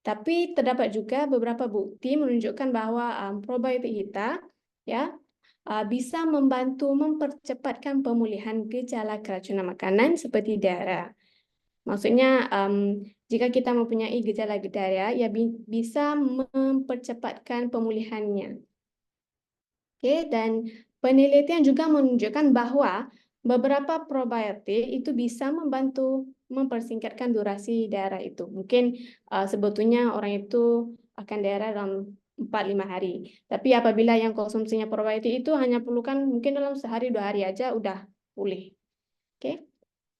tapi terdapat juga beberapa bukti menunjukkan bahwa probiotik kita ya bisa membantu mempercepatkan pemulihan gejala keracunan makanan seperti diarrea. Maksudnya jika kita mempunyai gejala diarrea, ya bisa mempercepatkan pemulihannya. Oke, dan penelitian juga menunjukkan bahwa beberapa probiotik itu bisa membantu mempersingkatkan durasi diarrea itu. Mungkin sebetulnya orang itu akan diarrea dalam 4-5 hari. Tapi apabila yang konsumsinya probiotik itu hanya perlukan mungkin dalam sehari 2 hari aja udah pulih. Oke.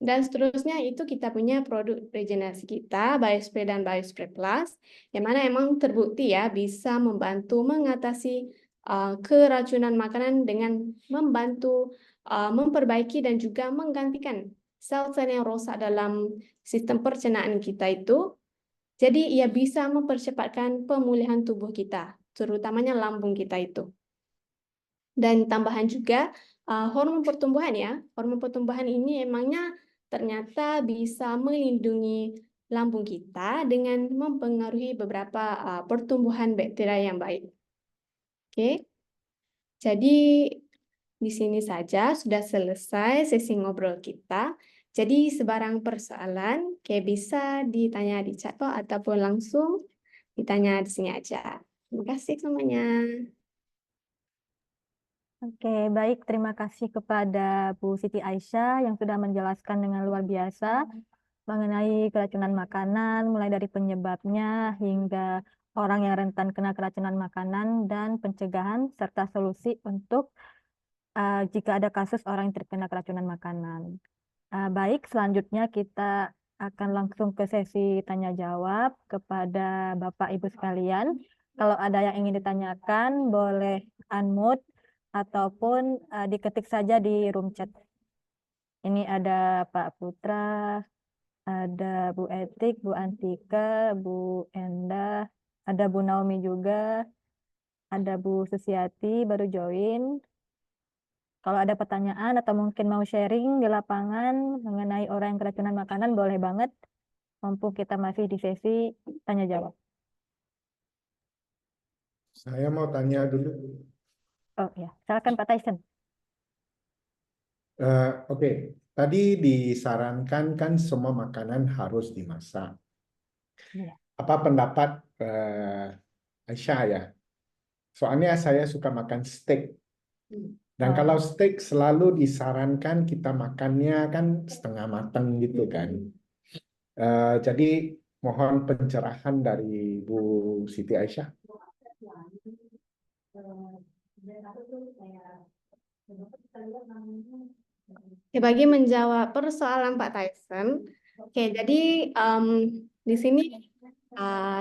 Dan seterusnya itu kita punya produk regenerasi kita, Biospray dan Biospray Plus, yang mana emang terbukti ya bisa membantu mengatasi keracunan makanan dengan membantu memperbaiki dan juga menggantikan sel-sel yang rusak dalam sistem pencernaan kita itu. Jadi ia bisa mempercepatkan pemulihan tubuh kita, terutamanya lambung kita itu. Dan tambahan juga hormon pertumbuhan ya, hormon pertumbuhan ini emangnya ternyata bisa melindungi lambung kita dengan mempengaruhi beberapa pertumbuhan bakteria yang baik. Oke, jadi di sini saja sudah selesai sesi ngobrol kita. Jadi sebarang persoalan kayak bisa ditanya di chat box ataupun langsung ditanya di sini aja. Terima kasih semuanya. Oke, baik. Terima kasih kepada Bu Siti Aisyah yang sudah menjelaskan dengan luar biasa mengenai keracunan makanan, mulai dari penyebabnya hingga orang yang rentan kena keracunan makanan dan pencegahan serta solusi untuk jika ada kasus orang yang terkena keracunan makanan. Baik, selanjutnya kita akan langsung ke sesi tanya jawab kepada Bapak Ibu sekalian. Kalau ada yang ingin ditanyakan, boleh unmute ataupun diketik saja di room chat. Ini ada Pak Putra, ada Bu Etik, Bu Antika, Bu Endah, ada Bu Naomi juga, ada Bu Susiati baru join. Kalau ada pertanyaan atau mungkin mau sharing di lapangan mengenai orang yang keracunan makanan, boleh banget. Mumpung kita masih di sesi tanya jawab. Saya mau tanya dulu. Oh ya, silakan Pak Tyson. Oke, tadi disarankan kan semua makanan harus dimasak. Iya. Apa pendapat Aisyah ya? Soalnya saya suka makan steak. Dan Oh, kalau steak selalu disarankan kita makannya kan setengah matang gitu kan. Jadi mohon pencerahan dari Bu Siti Aisyah. Oke, bagi menjawab persoalan Pak Tyson, oke, jadi di sini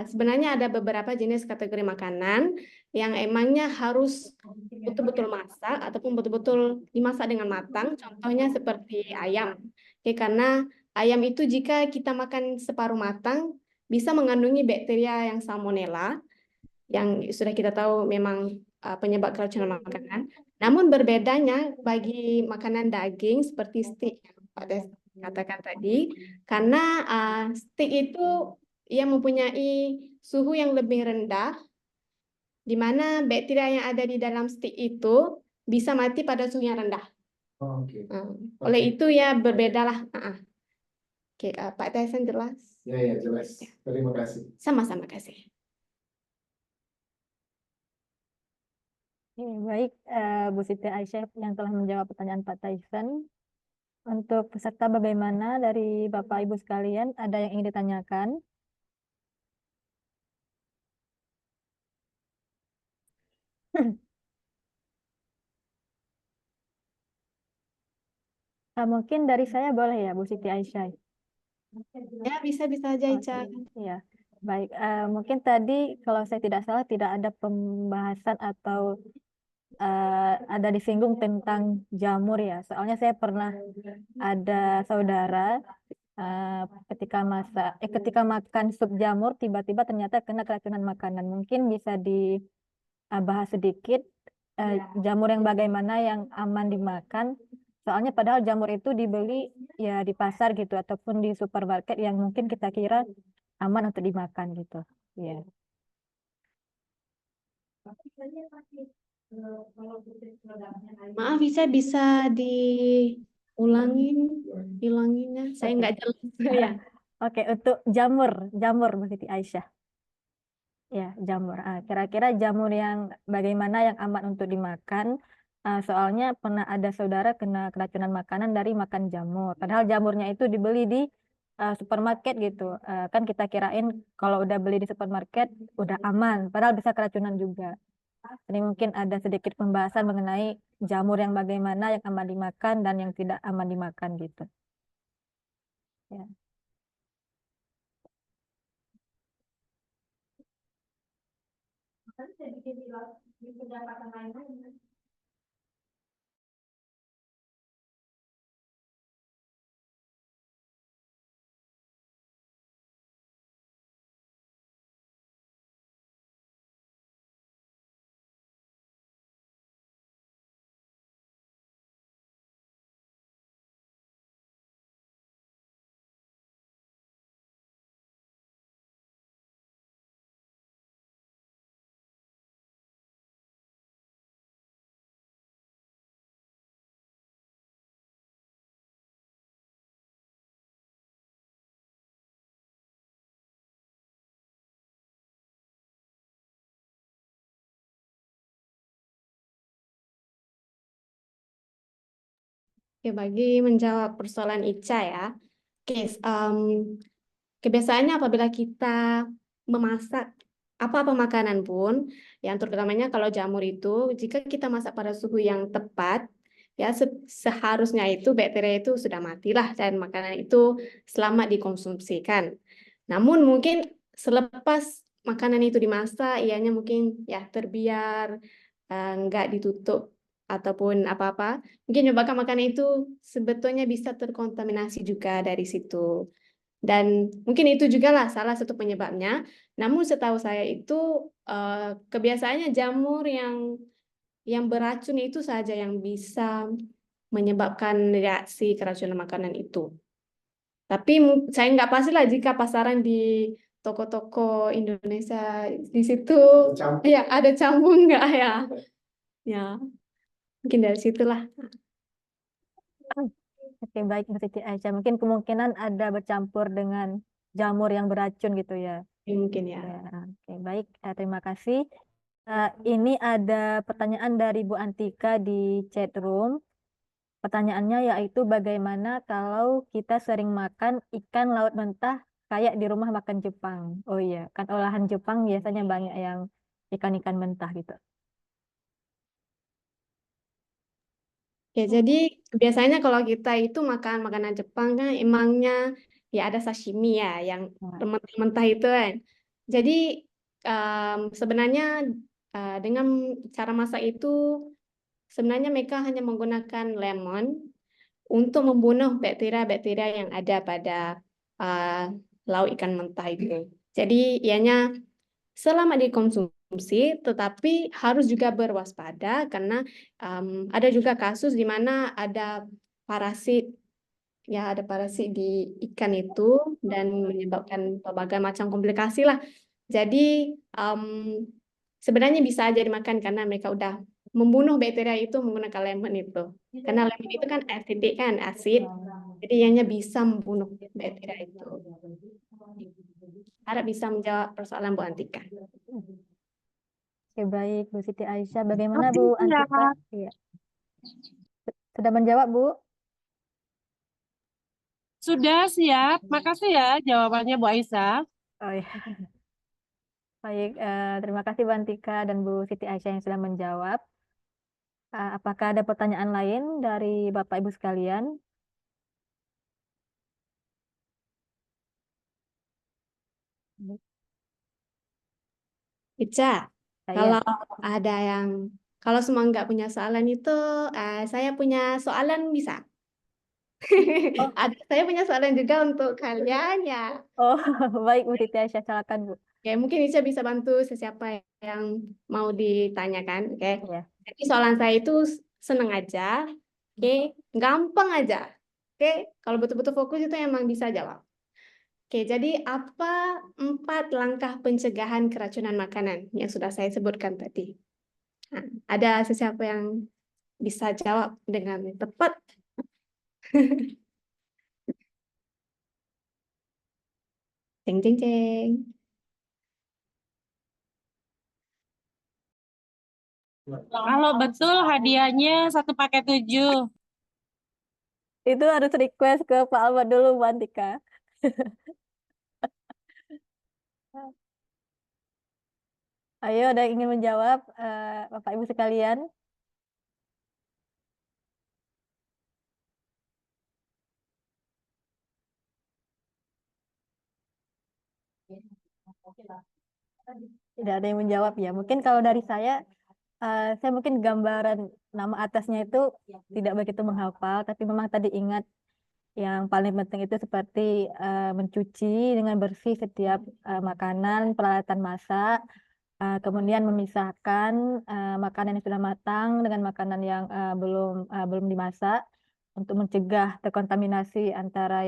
sebenarnya ada beberapa jenis kategori makanan yang emangnya harus betul-betul masak ataupun betul-betul dimasak dengan matang. Contohnya seperti ayam. Oke, karena ayam itu jika kita makan separuh matang bisa mengandungi bakteria yang salmonella yang sudah kita tahu memang penyebab keracunan makanan. Namun berbedanya bagi makanan daging seperti steak yang Pak Des katakan tadi, karena steak itu ia mempunyai suhu yang lebih rendah, di mana bakteria yang ada di dalam steak itu bisa mati pada suhu yang rendah. Oke. Oleh itu ya berbedalah. Oke, Pak Tyson jelas? Ya, jelas. Terima kasih. Sama-sama kasih. baik, Bu Siti Aisyah yang telah menjawab pertanyaan Pak Tyson. Untuk peserta bagaimana dari Bapak Ibu sekalian, ada yang ingin ditanyakan? Mungkin dari saya boleh ya, Bu Siti Aisyah. Ya, bisa-bisa aja, Ica. Ya, baik. Mungkin tadi kalau saya tidak salah tidak ada pembahasan atau ada disinggung tentang jamur ya. Soalnya saya pernah ada saudara ketika makan sup jamur tiba-tiba ternyata kena keracunan makanan. Mungkin bisa dibahas sedikit jamur yang bagaimana yang aman dimakan. Soalnya padahal jamur itu dibeli ya di pasar gitu ataupun di supermarket yang mungkin kita kira aman untuk dimakan gitu. Ya. Maaf, bisa diulangin, hilanginnya. Saya Oke. nggak jelas ya. Oke, untuk jamur Bu Siti Aisyah. Ya, jamur. Kira-kira jamur yang bagaimana yang aman untuk dimakan? Soalnya pernah ada saudara kena keracunan makanan dari makan jamur. Padahal jamurnya itu dibeli di supermarket gitu. Kan kita kirain kalau udah beli di supermarket udah aman, padahal bisa keracunan juga. Jadi mungkin ada sedikit pembahasan mengenai jamur yang bagaimana yang aman dimakan dan yang tidak aman dimakan gitu. Ya. Oke, bagi menjawab persoalan Ica ya. Oke, kebiasaannya apabila kita memasak apa-apa makanan pun, yang terutamanya kalau jamur itu, jika kita masak pada suhu yang tepat, ya seharusnya itu bakteria itu sudah matilah dan makanan itu selamat dikonsumsikan. Namun mungkin selepas makanan itu dimasak, ianya mungkin ya terbiar, nggak ditutup ataupun apa-apa, mungkin menyebabkan makanan itu sebetulnya bisa terkontaminasi juga dari situ. Dan mungkin itu juga lah salah satu penyebabnya. Namun setahu saya itu kebiasaannya jamur yang beracun itu saja yang bisa menyebabkan reaksi keracunan makanan itu. Tapi saya nggak pasti lah jika pasaran di toko-toko Indonesia di situ ya ada cambung nggak ya? Ya, mungkin dari situlah. Oke, baik Bu Siti Aisyah. Mungkin kemungkinan ada bercampur dengan jamur yang beracun gitu ya. Mungkin ya. Ya, oke, baik. Terima kasih. Ini ada pertanyaan dari Bu Antika di chat room. Pertanyaannya yaitu bagaimana kalau kita sering makan ikan laut mentah kayak di rumah makan Jepang. Oh iya, kan olahan Jepang biasanya banyak yang ikan-ikan mentah gitu. Ya, jadi biasanya kalau kita itu makan makanan Jepang kan emangnya ya ada sashimi ya yang Nah, mentah-mentah itu kan. Jadi sebenarnya dengan cara masak itu sebenarnya mereka hanya menggunakan lemon untuk membunuh bakteria-bakteria yang ada pada uh, lauk ikan mentah itu. Jadi ianya selama dikonsumsi, tetapi harus juga berwaspada karena ada juga kasus di mana ada parasit, ya ada parasit di ikan itu dan menyebabkan berbagai macam komplikasi lah. Jadi em, sebenarnya bisa aja dimakan karena mereka udah membunuh bakteria itu menggunakan lemon itu. Karena lemon itu kan acidic kan, asid. Jadi ianya bisa membunuh bakteria itu. Harap bisa menjawab persoalan Bu Antika. oke, baik, Bu Siti Aisyah. Bagaimana Oke, Bu siap. Antika? Iya. Sudah menjawab, Bu? Sudah siap. Makasih ya jawabannya Bu Aisyah. Oh iya. Baik, terima kasih Bu Antika dan Bu Siti Aisyah yang sudah menjawab. Apakah ada pertanyaan lain dari Bapak Ibu sekalian? Ica, Saya. kalau ada yang, kalau semua nggak punya soalan itu, saya punya soalan bisa. Oh, Saya punya soalan juga untuk kalian ya. oh, baik Bu Siti Aisyah, silakan Bu. Oke, mungkin Ica bisa bantu sesiapa yang mau ditanyakan. Oke, Iya. jadi soalan saya itu seneng aja, oke, gampang aja. Oke, kalau betul-betul fokus itu emang bisa jawab. Oke, jadi apa 4 langkah pencegahan keracunan makanan yang sudah saya sebutkan tadi? Nah, ada sesiapa yang bisa jawab dengan tepat? Ceng ceng ceng. Kalau betul hadiahnya 1 paket 7. Itu harus request ke Pak Albert dulu, Bu Antika. Ayo, ada yang ingin menjawab, Bapak Ibu sekalian? Tidak ada yang menjawab ya. Mungkin kalau dari saya mungkin gambaran nama atasnya itu tidak begitu menghafal, tapi memang tadi ingat yang paling penting itu seperti mencuci dengan bersih setiap makanan, peralatan masak, kemudian memisahkan makanan yang sudah matang dengan makanan yang belum dimasak untuk mencegah terkontaminasi antara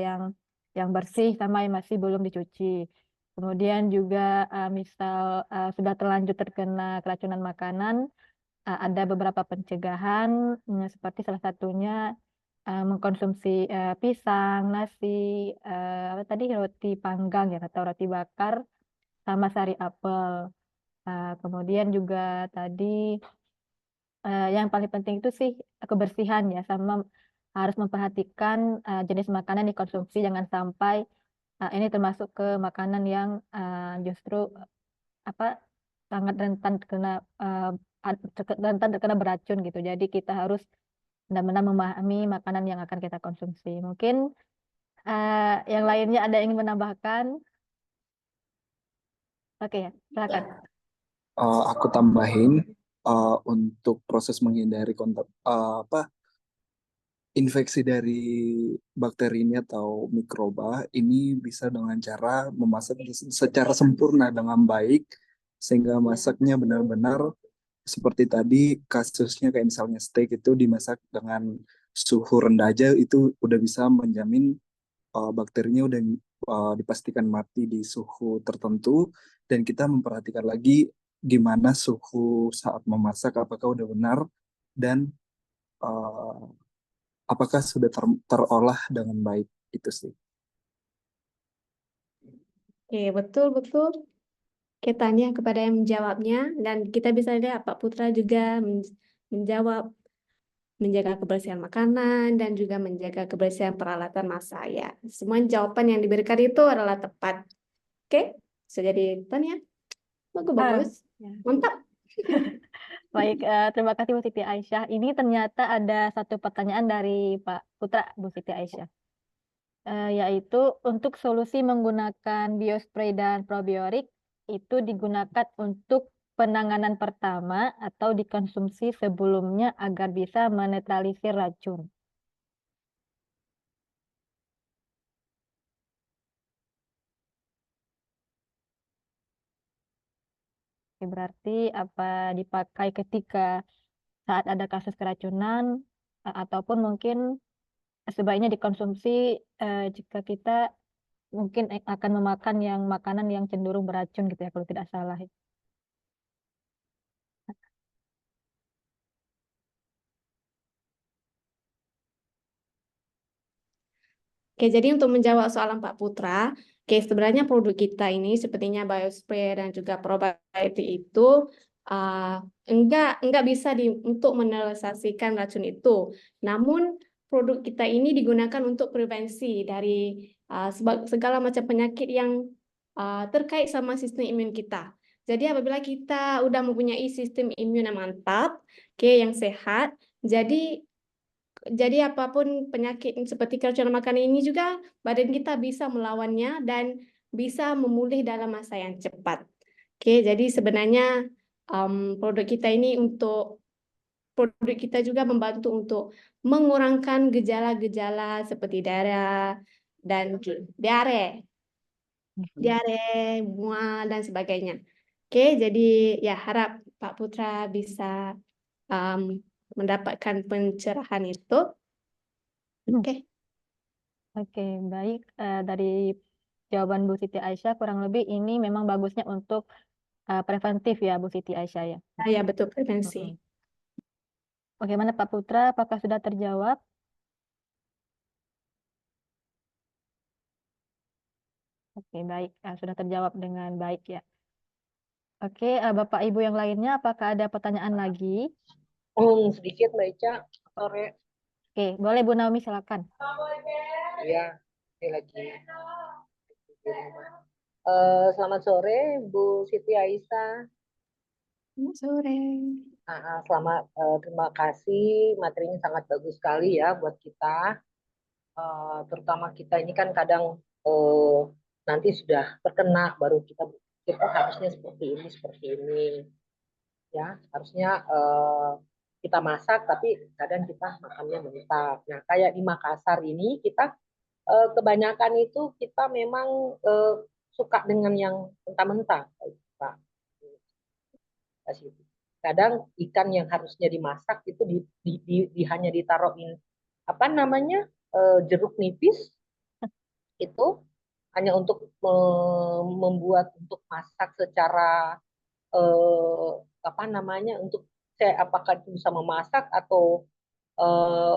yang bersih sama yang masih belum dicuci. Kemudian juga misal sudah terlanjur terkena keracunan makanan, ada beberapa pencegahan seperti salah satunya mengkonsumsi pisang, nasi, apa tadi roti panggang ya atau roti bakar sama sari apel. Kemudian juga tadi yang paling penting itu sih kebersihan ya, sama harus memperhatikan jenis makanan yang dikonsumsi, jangan sampai ini termasuk ke makanan yang justru apa sangat rentan terkena beracun gitu. Jadi kita harus benar-benar memahami makanan yang akan kita konsumsi. Mungkin yang lainnya ada yang ingin menambahkan? Oke ya, silakan. Aku tambahin untuk proses menghindari kontak infeksi dari bakteri ini atau mikroba ini bisa dengan cara memasak secara sempurna dengan baik sehingga masaknya benar-benar seperti tadi kasusnya kayak misalnya steak itu dimasak dengan suhu rendah aja itu udah bisa menjamin bakterinya udah dipastikan mati di suhu tertentu dan kita memperhatikan lagi gimana suhu saat memasak apakah udah benar dan uh, apakah sudah terolah dengan baik itu sih. Oke, betul betul. Tanya kepada yang menjawabnya, dan kita bisa lihat Pak Putra juga menjawab menjaga kebersihan makanan dan juga menjaga kebersihan peralatan masak ya. Semua jawaban yang diberikan itu adalah tepat. Oke, sudah jadi Tanya. Bagus-bagus. Ya. Mantap. Baik, terima kasih Bu Siti Aisyah. Ini ternyata ada satu pertanyaan dari Pak Putra, Bu Siti Aisyah. Yaitu untuk solusi menggunakan biospray dan probiotik itu digunakan untuk penanganan pertama atau dikonsumsi sebelumnya agar bisa menetralisir racun. Oke, berarti apa dipakai ketika saat ada kasus keracunan ataupun mungkin sebaiknya dikonsumsi jika kita mungkin akan memakan yang makanan yang cenderung beracun gitu ya kalau tidak salah. Oke, jadi untuk menjawab soalan Pak Putra, sebenarnya produk kita ini sepertinya biospray dan juga probiotik itu enggak bisa untuk menetralisasikan racun itu. Namun produk kita ini digunakan untuk prevensi dari segala macam penyakit yang terkait sama sistem imun kita. Jadi apabila kita udah mempunyai sistem imun yang mantap, yang sehat, jadi apapun penyakit seperti keracunan makanan ini juga badan kita bisa melawannya dan bisa memulih dalam masa yang cepat. Jadi sebenarnya produk kita ini produk kita juga membantu untuk mengurangkan gejala-gejala seperti diare, mual dan sebagainya. Jadi ya harap Pak Putra bisa mendapatkan pencerahan itu. Oke. Oke, baik. Dari jawaban Bu Siti Aisyah, kurang lebih ini memang bagusnya untuk preventif ya, Bu Siti Aisyah ya. Ya betul, prevensi. Bagaimana Pak Putra, apakah sudah terjawab? Oke, baik. Sudah terjawab dengan baik ya. Oke, Bapak Ibu yang lainnya, apakah ada pertanyaan lagi? Sedikit Mbak Ica, sore. Oke, boleh Bu Naomi silakan. Iya, ini lagi di rumah. Selamat sore Bu Siti Aisyah. Selamat sore. Selamat, terima kasih, materinya sangat bagus sekali ya buat kita. Terutama kita ini kan kadang nanti sudah terkena baru kita harusnya seperti ini. Ya, harusnya kita masak tapi kadang kita makannya mentah. Nah, kayak di Makassar ini kita kebanyakan itu kita memang suka dengan yang mentah-mentah, Pak. Kadang ikan yang harusnya dimasak itu hanya ditaruhin apa namanya jeruk nipis itu hanya untuk membuat untuk masak secara apa namanya untuk apakah itu bisa memasak atau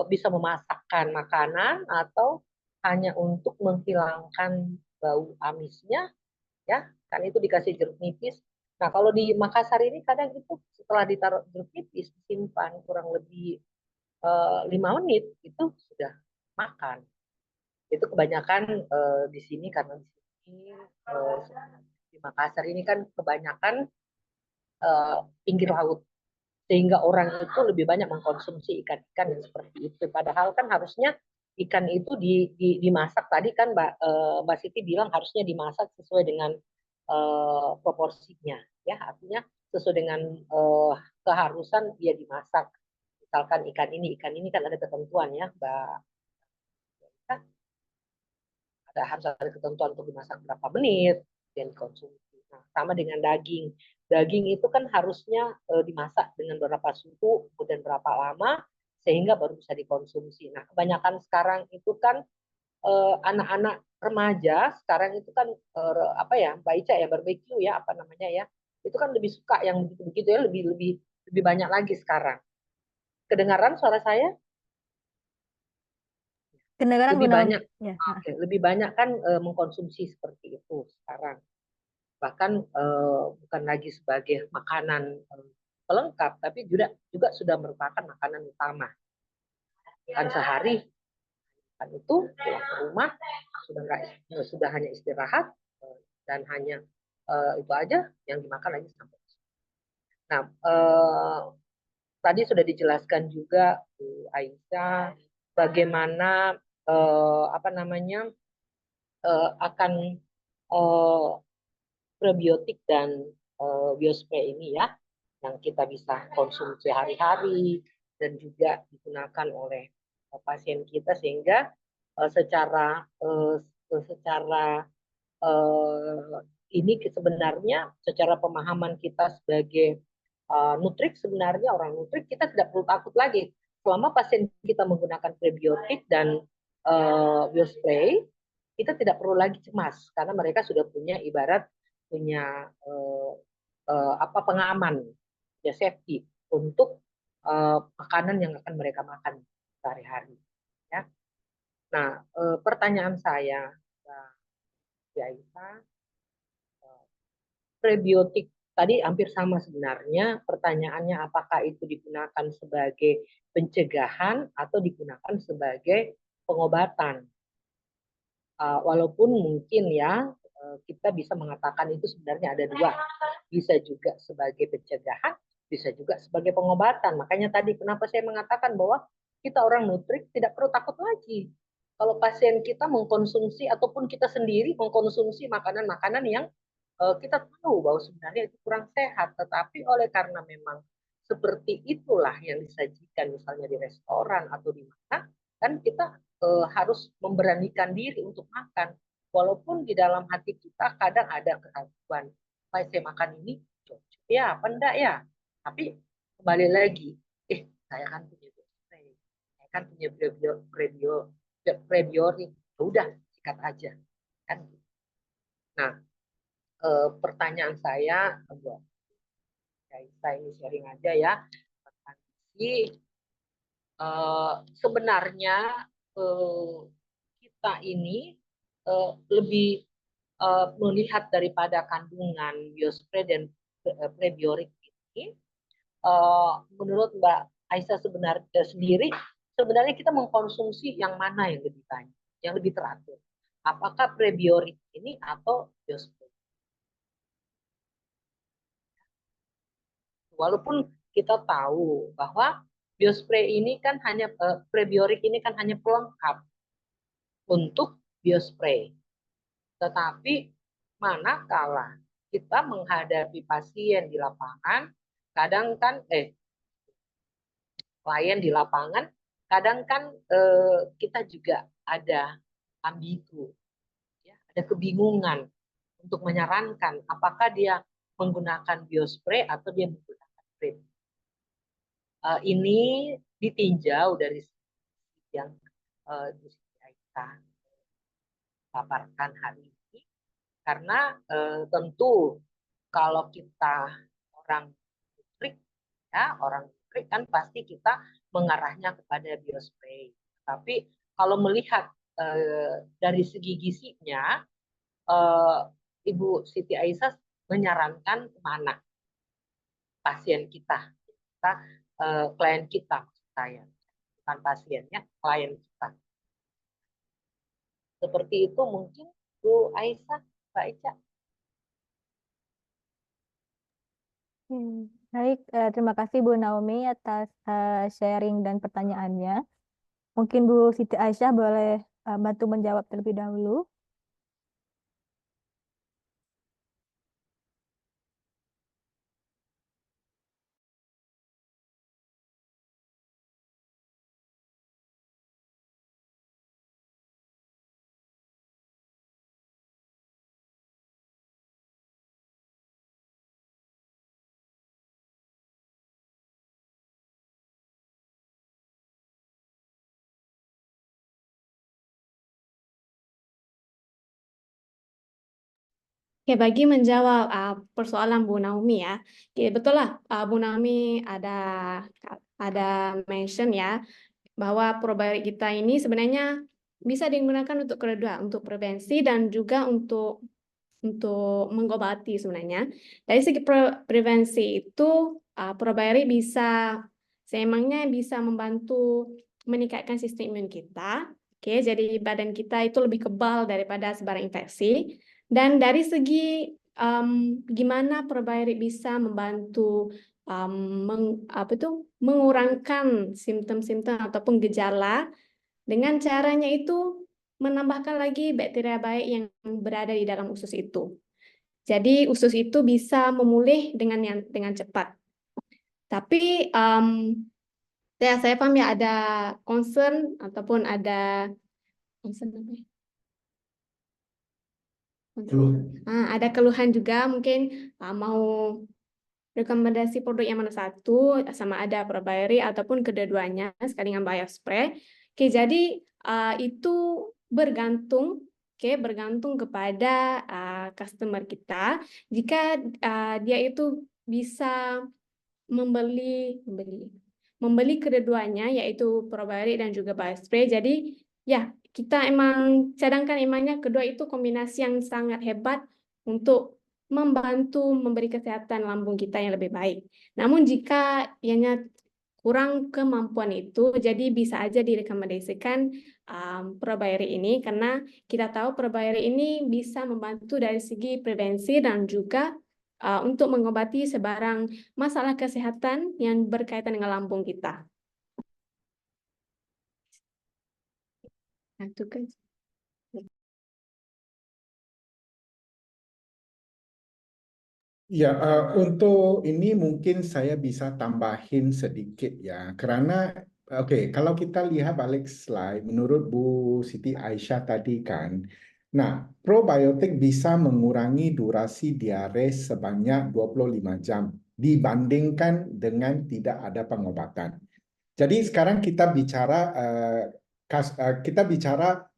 bisa memasakkan makanan atau hanya untuk menghilangkan bau amisnya ya kan itu dikasih jeruk nipis. Nah kalau di Makassar ini kadang itu setelah ditaruh jeruk nipis disimpan kurang lebih 5 menit itu sudah makan. Itu kebanyakan di sini karena di sini di Makassar ini kan kebanyakan pinggir laut sehingga orang itu lebih banyak mengkonsumsi ikan-ikan yang seperti itu. Padahal kan harusnya ikan itu dimasak tadi kan Mbak Siti bilang harusnya dimasak sesuai dengan proporsinya, ya artinya sesuai dengan keharusan dia dimasak. Misalkan ikan ini kan ada ketentuan ya, Mbak. Harus ada ketentuan untuk dimasak berapa menit dan dikonsumsi. Nah, sama dengan daging. Daging itu kan harusnya dimasak dengan berapa suhu, kemudian berapa lama, sehingga baru bisa dikonsumsi. Nah, kebanyakan sekarang itu kan anak-anak remaja sekarang itu kan apa ya, Mbak Ica ya, barbecue ya, apa namanya ya, itu kan lebih suka yang begitu-begitu ya, lebih banyak lagi sekarang. Kedengaran suara saya? Kedengaran Bu Lebih Naomi. banyak, Ya. lebih banyak kan mengkonsumsi seperti itu sekarang. bahkan bukan lagi sebagai makanan pelengkap, tapi juga sudah merupakan makanan utama. Kan sehari kan itu pulang ke rumah sudah hanya istirahat dan hanya itu aja yang dimakan lagi sampai. Nah, tadi sudah dijelaskan juga Bu Aisyah bagaimana akan prebiotik dan biospray ini ya, yang kita bisa konsumsi hari-hari dan juga digunakan oleh pasien kita, sehingga secara ini sebenarnya secara pemahaman kita sebagai nutrik, sebenarnya orang nutrik kita tidak perlu takut lagi selama pasien kita menggunakan prebiotik dan biospray, kita tidak perlu lagi cemas karena mereka sudah punya pengaman, ya safety untuk makanan yang akan mereka makan sehari-hari. Ya. Nah, pertanyaan saya, Mbak Aisyah, prebiotik tadi hampir sama sebenarnya. Pertanyaannya apakah itu digunakan sebagai pencegahan atau digunakan sebagai pengobatan? Walaupun mungkin ya kita bisa mengatakan itu sebenarnya ada dua, bisa juga sebagai pencegahan, bisa juga sebagai pengobatan. Makanya tadi kenapa saya mengatakan bahwa kita orang nutrik tidak perlu takut lagi kalau pasien kita mengkonsumsi ataupun kita sendiri mengkonsumsi makanan-makanan yang kita tahu bahwa sebenarnya itu kurang sehat, tetapi oleh karena memang seperti itulah yang disajikan misalnya di restoran atau di mana, kan kita harus memberanikan diri untuk makan, walaupun di dalam hati kita kadang ada keraguan, apa saya makan ini cocok ya apa enggak ya, tapi kembali lagi, saya kan punya biospray, saya kan punya prebiotik, udah sikat aja kan. Nah, pertanyaan saya buat saya ini sharing aja ya, sebenarnya kita ini lebih melihat daripada kandungan biospray dan prebiotik ini, menurut Mbak Aisyah sebenarnya kita mengkonsumsi yang mana yang lebih banyak, yang lebih teratur, apakah prebiotik ini atau biospray? Walaupun kita tahu bahwa biospray ini kan hanya prebiotik ini kan hanya pelengkap untuk biospray. Tetapi manakala kita menghadapi pasien di lapangan, kadang kan klien di lapangan, kadang kan kita juga ada ambigu, ya, ada kebingungan untuk menyarankan apakah dia menggunakan biospray atau dia menggunakan spray. Ini ditinjau dari yang kita paparkan hari ini, karena tentu kalau kita orang nutrik, ya orang nutrik kan pasti kita mengarahnya kepada biospray. Tapi kalau melihat dari segi gizinya, Ibu Siti Aisyah menyarankan kemana pasien kita klien kita, saya bukan pasiennya, klien kita. Seperti itu mungkin Bu Aisyah, Mbak Ica. Baik, terima kasih Bu Naomi atas sharing dan pertanyaannya. Mungkin Bu Siti Aisyah boleh bantu menjawab terlebih dahulu. Oke, bagi menjawab persoalan Bu Naomi ya, betul lah Bu Naomi ada mention ya bahwa probiotik kita ini sebenarnya bisa digunakan untuk kedua, untuk prevensi dan juga untuk untuk mengobati sebenarnya. Dari segi prevensi itu, probiotik bisa semangnya bisa membantu meningkatkan sistem imun kita. Oke, jadi badan kita itu lebih kebal daripada sebarang infeksi. Dan dari segi gimana probiotik bisa membantu mengurangkan simptom-simptom ataupun gejala dengan caranya itu menambahkan lagi bakteria baik yang berada di dalam usus itu. Jadi usus itu bisa memulih dengan cepat. Tapi saya paham ya ada concern ataupun ada concern apa ya? Ada keluhan juga mungkin mau rekomendasi produk yang mana satu, sama ada probiotik ataupun kedua-duanya sekali dengan biospray. Oke, jadi itu bergantung kepada customer kita. Jika dia itu bisa membeli kedua-duanya, yaitu probiotik dan juga biospray. Jadi ya kita emang cadangkan emangnya kedua itu kombinasi yang sangat hebat untuk membantu memberi kesehatan lambung kita yang lebih baik. Namun jika ianya kurang kemampuan itu, jadi bisa aja direkomendasikan probiotik ini, karena kita tahu probiotik ini bisa membantu dari segi prevensi dan juga untuk mengobati sebarang masalah kesehatan yang berkaitan dengan lambung kita. Nah, itu kan. Ya, untuk ini mungkin saya bisa tambahin sedikit ya, karena kalau kita lihat balik slide, menurut Bu Siti Aisyah tadi kan, nah probiotik bisa mengurangi durasi diare sebanyak 25 jam dibandingkan dengan tidak ada pengobatan. Jadi sekarang kita bicara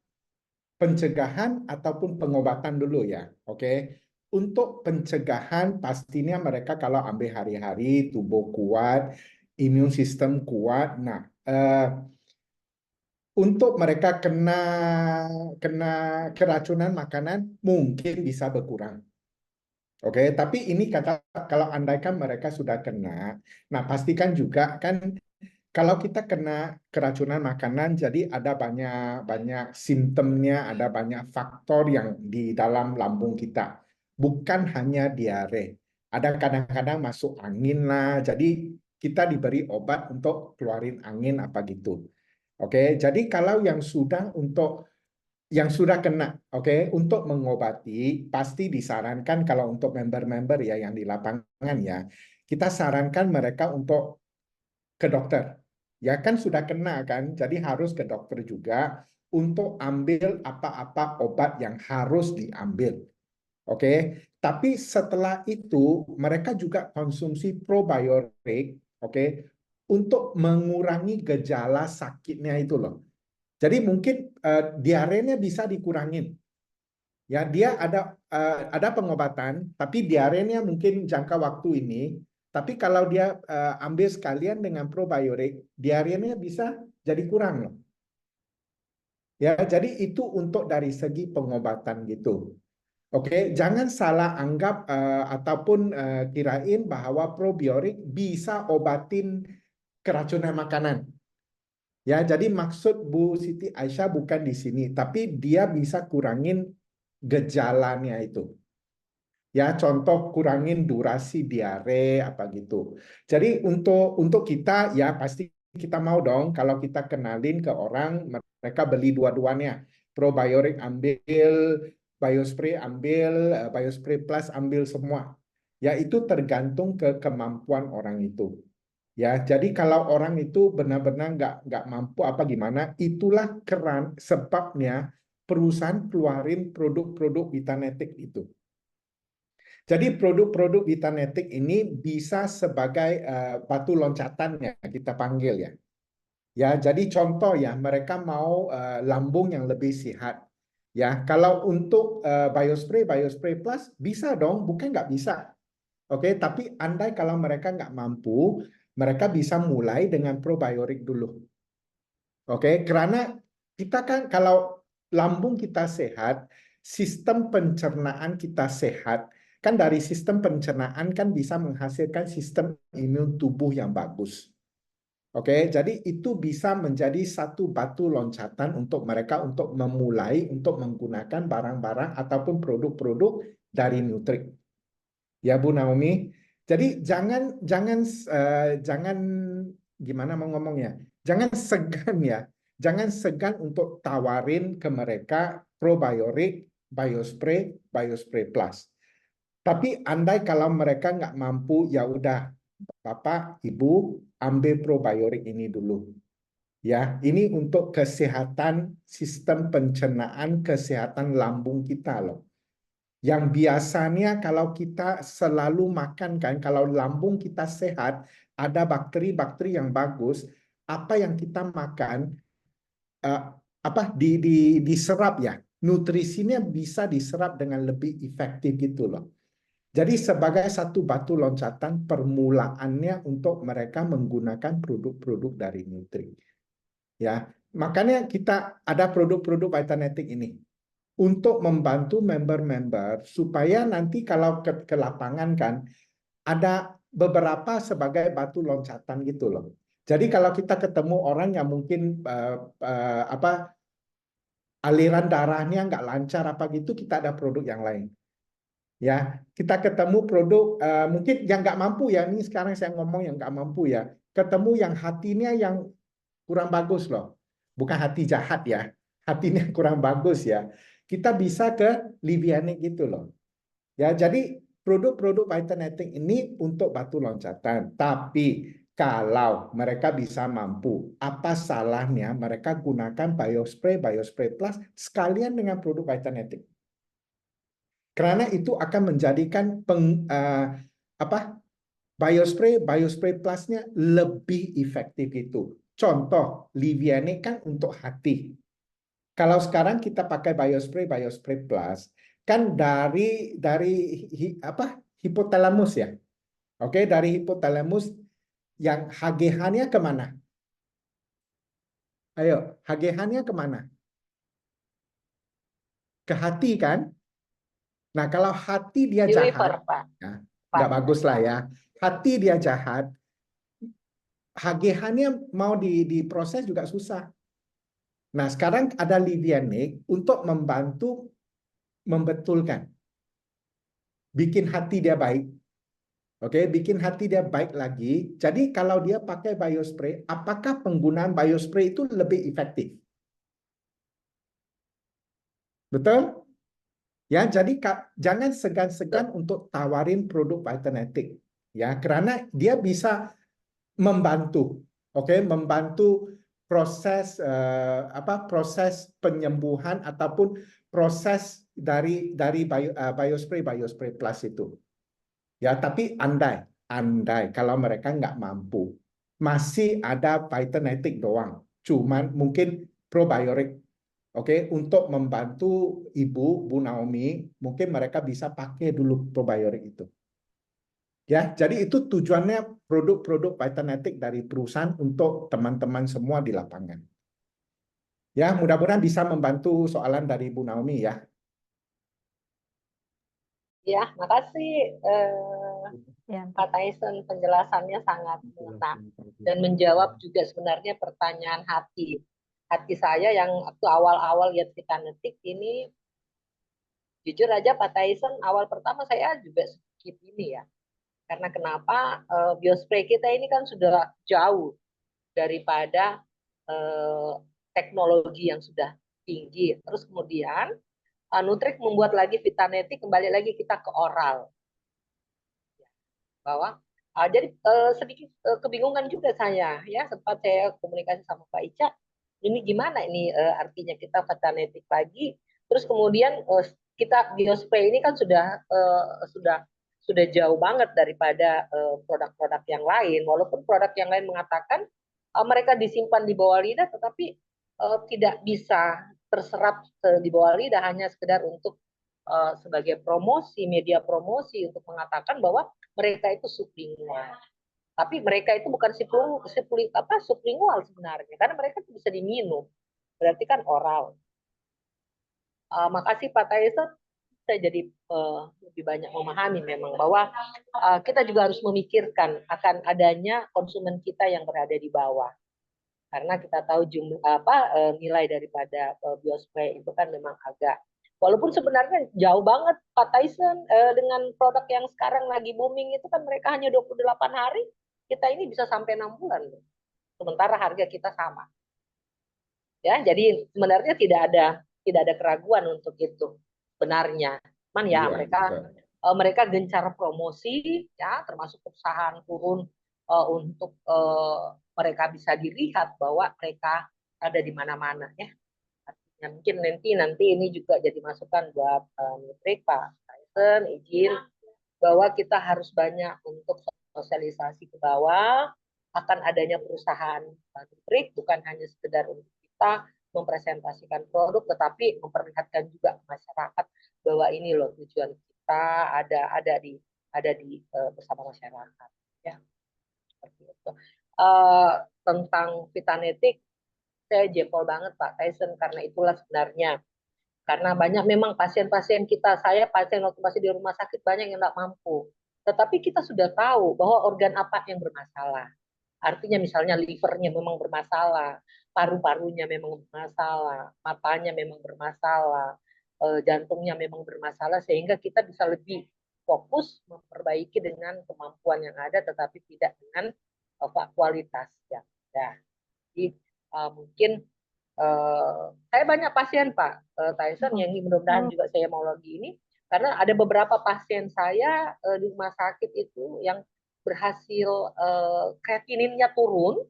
pencegahan ataupun pengobatan dulu ya, oke? Untuk pencegahan pastinya mereka kalau ambil hari-hari tubuh kuat, imun sistem kuat. Nah, untuk mereka kena keracunan makanan mungkin bisa berkurang. Oke, tapi ini kalau andaikan mereka sudah kena, nah pastikan juga kan kalau kita kena keracunan makanan, jadi ada banyak simptomnya, ada banyak faktor yang di dalam lambung kita. Bukan hanya diare. Ada kadang-kadang masuk angin lah, jadi kita diberi obat untuk keluarin angin apa gitu. Oke, jadi kalau yang sudah kena, untuk mengobati pasti disarankan kalau untuk member-member ya yang di lapangan ya, kita sarankan mereka untuk ke dokter. Ya kan sudah kena kan, jadi harus ke dokter juga untuk ambil apa-apa obat yang harus diambil. Oke, tapi setelah itu mereka juga konsumsi probiotik, untuk mengurangi gejala sakitnya itu loh. Jadi mungkin diarenya bisa dikurangin. Ya, dia ada pengobatan, tapi diarenya mungkin jangka waktu ini. Tapi kalau dia ambil sekalian dengan probiotik, diarenya bisa jadi kurang loh. Ya, jadi itu untuk dari segi pengobatan gitu. Oke, jangan salah anggap ataupun kirain bahwa probiotik bisa obatin keracunan makanan. Ya, jadi maksud Bu Siti Aisyah bukan di sini, tapi dia bisa kurangin gejalanya itu. Ya, contoh kurangin durasi diare apa gitu. Jadi untuk kita ya pasti kita mau dong kalau kita kenalin ke orang, mereka beli dua-duanya. Probiotik ambil, biospray ambil, biospray plus ambil semua. Ya, itu tergantung ke kemampuan orang itu. Ya, jadi kalau orang itu benar-benar nggak mampu apa gimana, itulah sebabnya perusahaan keluarin produk-produk Vitanetik itu. Jadi produk-produk Vitanetik ini bisa sebagai batu loncatan ya kita panggil ya. Ya, jadi contoh ya mereka mau lambung yang lebih sehat. Ya, kalau untuk biospray plus bisa dong, bukan nggak bisa. Oke, tapi andai kalau mereka nggak mampu, mereka bisa mulai dengan probiotik dulu. Oke, karena kita kan kalau lambung kita sehat, sistem pencernaan kita sehat, kan dari sistem pencernaan kan bisa menghasilkan sistem imun tubuh yang bagus. Oke, jadi itu bisa menjadi satu batu loncatan untuk mereka untuk memulai untuk menggunakan barang-barang ataupun produk-produk dari Nutrik. Ya Bu Naomi. Jadi jangan gimana mau ngomongnya? Jangan segan ya. Jangan segan untuk tawarin ke mereka probiotik, biospray, biospray plus. Tapi andai kalau mereka nggak mampu, ya udah Bapak, Ibu, ambil probiotik ini dulu. Ya, ini untuk kesehatan sistem pencernaan, kesehatan lambung kita loh. Yang biasanya kalau kita selalu makan kan, kalau lambung kita sehat, ada bakteri-bakteri yang bagus, apa yang kita makan diserap ya, nutrisinya bisa diserap dengan lebih efektif gitu loh. Jadi sebagai satu batu loncatan permulaannya untuk mereka menggunakan produk-produk dari Nutri. Ya, makanya kita ada produk-produk Vitanetic ini untuk membantu member-member supaya nanti kalau ke lapangan kan ada beberapa sebagai batu loncatan gitu loh. Jadi kalau kita ketemu orang yang mungkin aliran darahnya nggak lancar apa gitu, kita ada produk yang lain. Ya, kita ketemu produk mungkin yang nggak mampu ya. Ini sekarang saya ngomong yang nggak mampu ya. Ketemu yang hatinya yang kurang bagus loh. Bukan hati jahat ya. Hatinya kurang bagus ya. Kita bisa ke Livianic gitu loh. Ya, jadi produk-produk Vitanetic ini untuk batu loncatan. Tapi kalau mereka bisa mampu, apa salahnya mereka gunakan Biospray, Biospray Plus sekalian dengan produk Vitanetic? Karena itu akan menjadikan Biospray, Biospray Plus-nya lebih efektif itu. Contoh, Livianic kan untuk hati. Kalau sekarang kita pakai Biospray, Biospray Plus, kan dari hipotalamus ya. Oke, dari hipotalamus yang HGH-nya kemana? Ayo, HGH-nya kemana? Ke hati kan? Nah, kalau hati dia Di liver, jahat, Pak. ya, nggak bagus lah ya. Hati dia jahat, HGH-nya mau diproses juga susah. Nah, sekarang ada Livianic untuk membantu membetulkan. Bikin hati dia baik. Oke, bikin hati dia baik lagi. Jadi kalau dia pakai Biospray, apakah penggunaan Biospray itu lebih efektif? Betul? Ya, jadi jangan segan-segan untuk tawarin produk Vitanetic. Ya, karena dia bisa membantu, oke, membantu proses proses penyembuhan ataupun proses dari Biospray Plus itu. Ya, tapi andai kalau mereka nggak mampu, masih ada Vitanetic doang. Cuman mungkin probiotik. Oke, untuk membantu Ibu, Bu Naomi, mungkin mereka bisa pakai dulu probiotik itu. Ya, jadi itu tujuannya produk-produk Vitanetic dari perusahaan untuk teman-teman semua di lapangan. Ya, mudah-mudahan bisa membantu soalan dari Bu Naomi ya. Ya, makasih Ya, Pak Tyson, penjelasannya sangat mengena dan menjawab juga sebenarnya pertanyaan hati. Hati saya yang waktu awal-awal lihat Vitanetic ini, jujur aja Pak Tyson, awal pertama saya juga skip ini ya. Karena kenapa biospray kita ini kan sudah jauh daripada teknologi yang sudah tinggi. Terus kemudian Nutrik membuat lagi Vitanetic, kembali lagi kita ke oral. Bahwa jadi sedikit kebingungan juga saya ya, sempat saya komunikasi sama Pak Ica, ini gimana ini artinya kita Vitanetic lagi, terus kemudian kita biospray ini kan sudah jauh banget daripada produk-produk yang lain, walaupun produk yang lain mengatakan mereka disimpan di bawah lidah, tetapi tidak bisa terserap di bawah lidah, hanya sekedar untuk sebagai promosi, media promosi untuk mengatakan bahwa mereka itu sublingual. Tapi mereka itu bukan sublingual sebenarnya, karena mereka bisa diminum. Berarti kan oral. Makasih Pak Tyson, saya jadi lebih banyak memahami memang bahwa kita juga harus memikirkan akan adanya konsumen kita yang berada di bawah. Karena kita tahu nilai daripada biospray itu kan memang agak, walaupun sebenarnya jauh banget Pak Tyson dengan produk yang sekarang lagi booming itu kan mereka hanya 28 hari, kita ini bisa sampai 6 bulan. Sementara harga kita sama. Ya, jadi sebenarnya tidak ada keraguan untuk itu sebenarnya. Cuman ya mereka gencar promosi ya, termasuk perusahaan turun untuk mereka bisa dilihat bahwa mereka ada di mana-mana ya. Artinya mungkin nanti ini juga jadi masukan buat Nutrik Pak Tyson, izin bahwa kita harus banyak untuk sosialisasi ke bawah akan adanya perusahaan Nutrik, bukan hanya sekedar untuk kita mempresentasikan produk, tetapi memperlihatkan juga ke masyarakat bahwa ini loh tujuan kita ada di bersama masyarakat ya, seperti itu. Tentang Vitanetik saya jempol banget Pak Tyson, karena itulah sebenarnya, karena banyak memang pasien-pasien kita, saya pasien waktu masih di rumah sakit banyak yang nggak mampu, tetapi kita sudah tahu bahwa organ apa yang bermasalah. Artinya misalnya livernya memang bermasalah, paru-parunya memang bermasalah, matanya memang bermasalah, jantungnya memang bermasalah, sehingga kita bisa lebih fokus memperbaiki dengan kemampuan yang ada, tetapi tidak dengan kualitas yang ada. Jadi mungkin saya banyak pasien Pak Tyson yang mudah-mudahan juga saya mau lagi ini, karena ada beberapa pasien saya di rumah sakit itu yang berhasil kreatininnya turun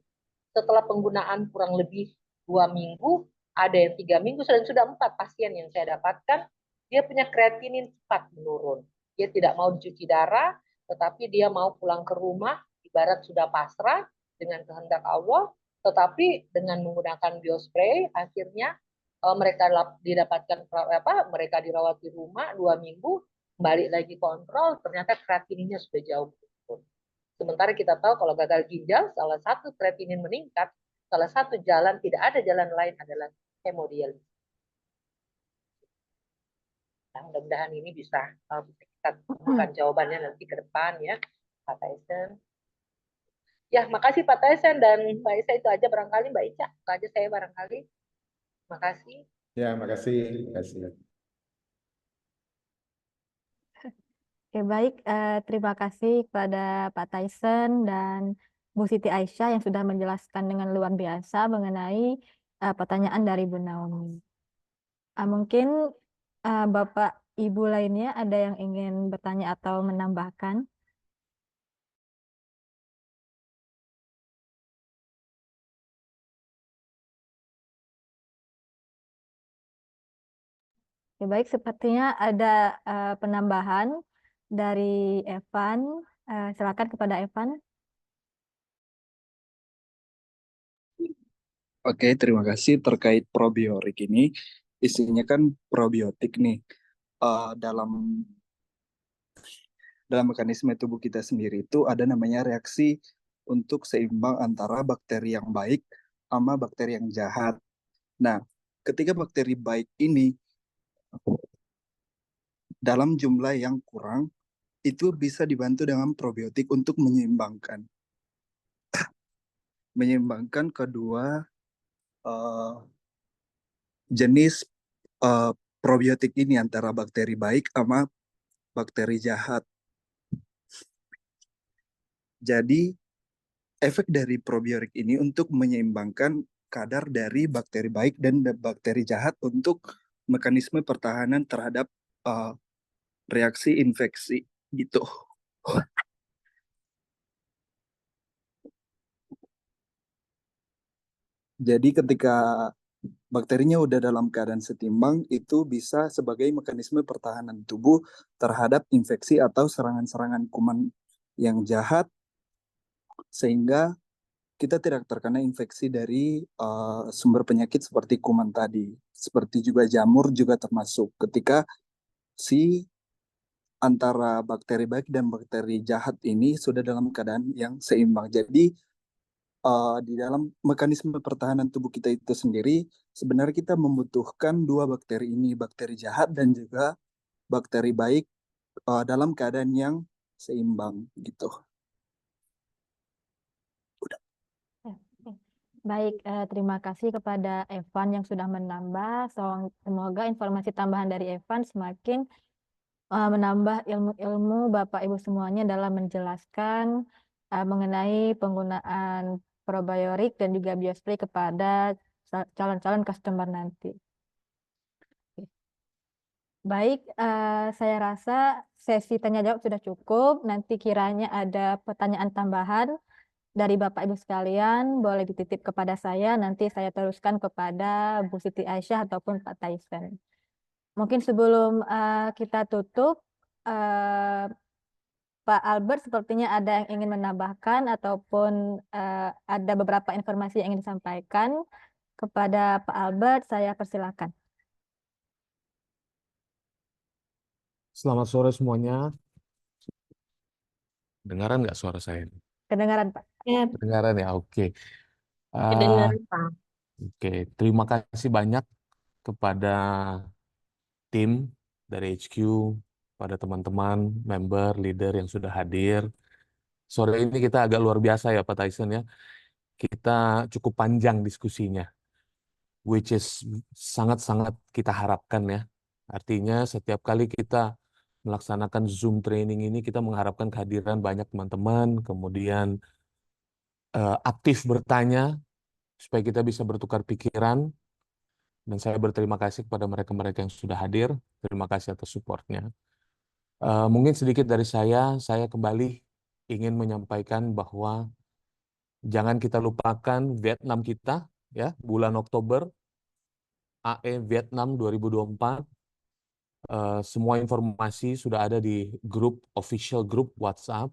setelah penggunaan kurang lebih 2 minggu, ada yang 3 minggu, dan sudah 4 pasien yang saya dapatkan dia punya kreatinin cepat menurun. Dia tidak mau cuci darah, tetapi dia mau pulang ke rumah, ibarat sudah pasrah dengan kehendak Allah, tetapi dengan menggunakan biospray akhirnya mereka mereka dirawat di rumah 2 minggu, kembali lagi kontrol, ternyata kreatininnya sudah jauh menurun. Sementara kita tahu kalau gagal ginjal, salah satu kreatinin meningkat, salah satu jalan, tidak ada jalan lain adalah hemodialisis. Nah, mudah-mudahan ini bisa kita temukan jawabannya nanti ke depan ya, Pak Tyson. Ya, makasih Pak Tyson dan Mbak Isa, itu aja barangkali Mbak Ica, itu aja saya barangkali. Makasih. Ya, makasih. Oke, baik. Terima kasih kepada Pak Tyson dan Bu Siti Aisyah yang sudah menjelaskan dengan luar biasa mengenai pertanyaan dari Bu Naomi. Mungkin Bapak Ibu lainnya ada yang ingin bertanya atau menambahkan? Oke, baik, sepertinya ada penambahan dari Evan. Silakan kepada Evan. Oke, terima kasih. Terkait probiotik ini, isinya kan probiotik nih. Dalam mekanisme tubuh kita sendiri itu ada namanya reaksi untuk seimbang antara bakteri yang baik sama bakteri yang jahat. Nah, ketika bakteri baik ini dalam jumlah yang kurang, itu bisa dibantu dengan probiotik untuk menyeimbangkan kedua jenis probiotik ini antara bakteri baik sama bakteri jahat. Jadi efek dari probiotik ini untuk menyeimbangkan kadar dari bakteri baik dan bakteri jahat untuk mekanisme pertahanan terhadap reaksi infeksi gitu. Jadi ketika bakterinya udah dalam keadaan setimbang, itu bisa sebagai mekanisme pertahanan tubuh terhadap infeksi atau serangan-serangan kuman yang jahat, sehingga kita tidak terkena infeksi dari sumber penyakit seperti kuman tadi. Seperti juga jamur juga termasuk. Ketika si antara bakteri baik dan bakteri jahat ini sudah dalam keadaan yang seimbang. Jadi di dalam mekanisme pertahanan tubuh kita itu sendiri, sebenarnya kita membutuhkan dua bakteri ini, bakteri jahat dan juga bakteri baik dalam keadaan yang seimbang gitu. Udah. Baik, terima kasih kepada Evan yang sudah menambah. Semoga informasi tambahan dari Evan semakin menambah ilmu-ilmu Bapak Ibu semuanya dalam menjelaskan mengenai penggunaan probiotik dan juga biospray kepada calon-calon customer nanti. Baik, saya rasa sesi tanya jawab sudah cukup. Nanti kiranya ada pertanyaan tambahan dari Bapak Ibu sekalian, boleh dititip kepada saya. Nanti saya teruskan kepada Bu Siti Aisyah ataupun Pak Tyson. Mungkin sebelum kita tutup, Pak Albert sepertinya ada yang ingin menambahkan ataupun ada beberapa informasi yang ingin disampaikan. Kepada Pak Albert, saya persilakan. Selamat sore semuanya. Dengaran nggak suara saya? Kedengaran, Pak. Ya, Kedengaran ya, oke. Kedengaran, Pak. Oke, terima kasih banyak kepada tim dari HQ, pada teman-teman, member, leader yang sudah hadir. Sore ini kita agak luar biasa ya Pak Tyson ya. Kita cukup panjang diskusinya, which is sangat-sangat kita harapkan ya. Artinya setiap kali kita melaksanakan Zoom training ini, kita mengharapkan kehadiran banyak teman-teman, kemudian aktif bertanya, supaya kita bisa bertukar pikiran, dan saya berterima kasih kepada mereka-mereka yang sudah hadir. Terima kasih atas supportnya. Mungkin sedikit dari saya kembali ingin menyampaikan bahwa jangan kita lupakan Vietnam kita, ya, bulan Oktober, AE Vietnam 2024. Semua informasi sudah ada di official group WhatsApp,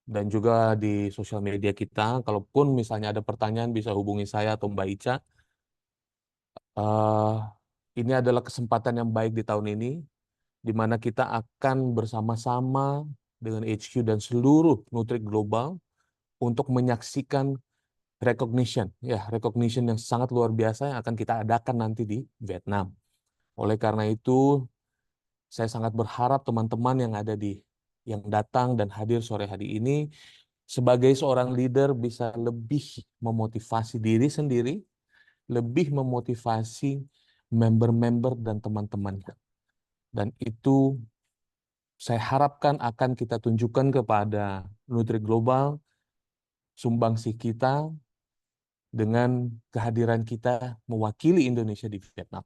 dan juga di sosial media kita. Kalaupun misalnya ada pertanyaan, bisa hubungi saya atau Mbak Ica. Ini adalah kesempatan yang baik di tahun ini, di mana kita akan bersama-sama dengan HQ dan seluruh Nutrik Global untuk menyaksikan recognition yang sangat luar biasa yang akan kita adakan nanti di Vietnam. Oleh karena itu, saya sangat berharap teman-teman yang datang dan hadir sore hari ini, sebagai seorang leader bisa lebih memotivasi diri sendiri, lebih memotivasi member-member dan teman-temannya. Dan itu saya harapkan akan kita tunjukkan kepada Nutri Global sumbangsih kita dengan kehadiran kita mewakili Indonesia di Vietnam.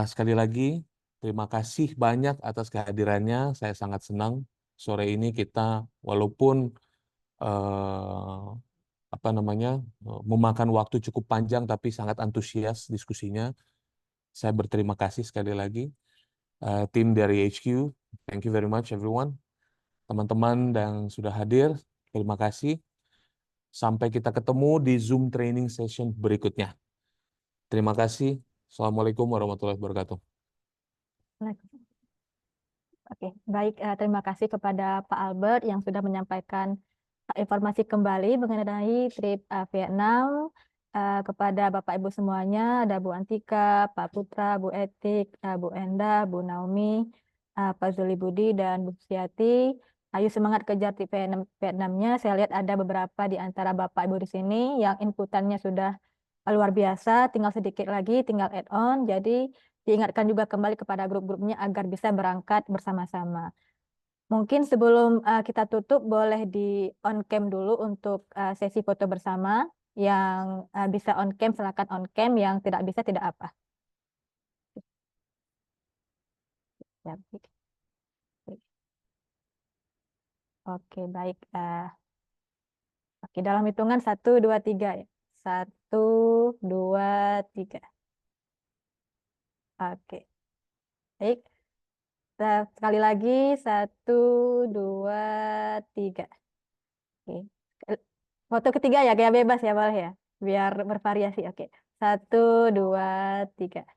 Sekali lagi, terima kasih banyak atas kehadirannya. Saya sangat senang sore ini kita walaupun memakan waktu cukup panjang tapi sangat antusias diskusinya. Saya berterima kasih sekali lagi. Tim dari HQ, thank you very much everyone. Teman-teman yang sudah hadir, terima kasih. Sampai kita ketemu di Zoom training session berikutnya. Terima kasih. Assalamualaikum warahmatullahi wabarakatuh. Oke, baik. Terima kasih kepada Pak Albert yang sudah menyampaikan informasi kembali mengenai trip Vietnam. Kepada Bapak Ibu semuanya, ada Bu Antika, Pak Putra, Bu Etik, Bu Enda, Bu Naomi, Pak Zuli Budi, dan Bu Siati. Ayo semangat kejar trip Vietnamnya. Saya lihat ada beberapa di antara Bapak Ibu di sini yang inputannya sudah luar biasa, tinggal sedikit lagi, tinggal add on. Jadi diingatkan juga kembali kepada grup-grupnya agar bisa berangkat bersama-sama. Mungkin sebelum kita tutup, boleh di on cam dulu untuk sesi foto bersama. Yang bisa on cam, silakan on cam. Yang tidak bisa, tidak apa. Ya, oke, baik. Oke, dalam hitungan 1, 2, 3 ya. 1, 2, 3. Oke, baik. Sekali lagi, 1, 2, 3. Oke. Foto ketiga ya, kayak bebas ya, boleh ya, biar bervariasi. Oke, 1, 2, 3.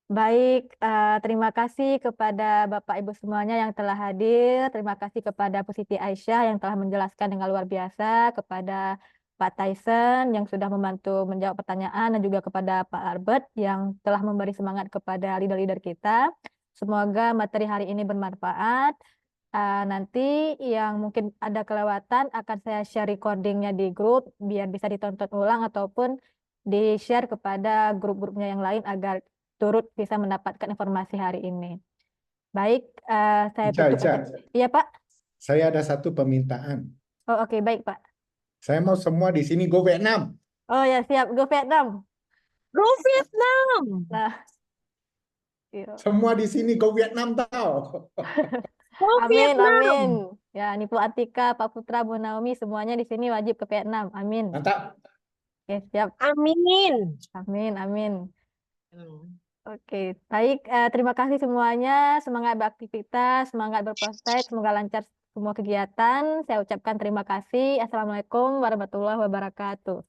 Baik, terima kasih kepada Bapak Ibu semuanya yang telah hadir. Terima kasih kepada Bu Siti Aisyah yang telah menjelaskan dengan luar biasa, kepada Pak Tyson yang sudah membantu menjawab pertanyaan, dan juga kepada Pak Albert yang telah memberi semangat kepada leader-leader kita. Semoga materi hari ini bermanfaat. Nanti yang mungkin ada kelewatan akan saya share recordingnya di grup biar bisa ditonton ulang ataupun di-share kepada grup-grupnya yang lain agar turut bisa mendapatkan informasi hari ini. Baik, saya Ica, tutup. Ica, Iya, Pak. saya ada satu permintaan. Oh, oke, baik, Pak. Saya mau semua di sini go Vietnam. Oh ya, siap. Go Vietnam. Go Vietnam. Nah, iya. Semua di sini go Vietnam tahu. Go Amin, Vietnam. amin. Ya, Nipu Atika, Pak Putra, Bu Naomi, semuanya di sini wajib ke Vietnam. Amin. Mantap. Oke, siap. Amin. Amin, amin. Oke, baik. Terima kasih semuanya. Semangat beraktivitas, semangat berproses, semoga lancar semua kegiatan. Saya ucapkan terima kasih. Assalamualaikum warahmatullahi wabarakatuh.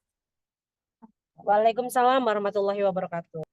Waalaikumsalam warahmatullahi wabarakatuh.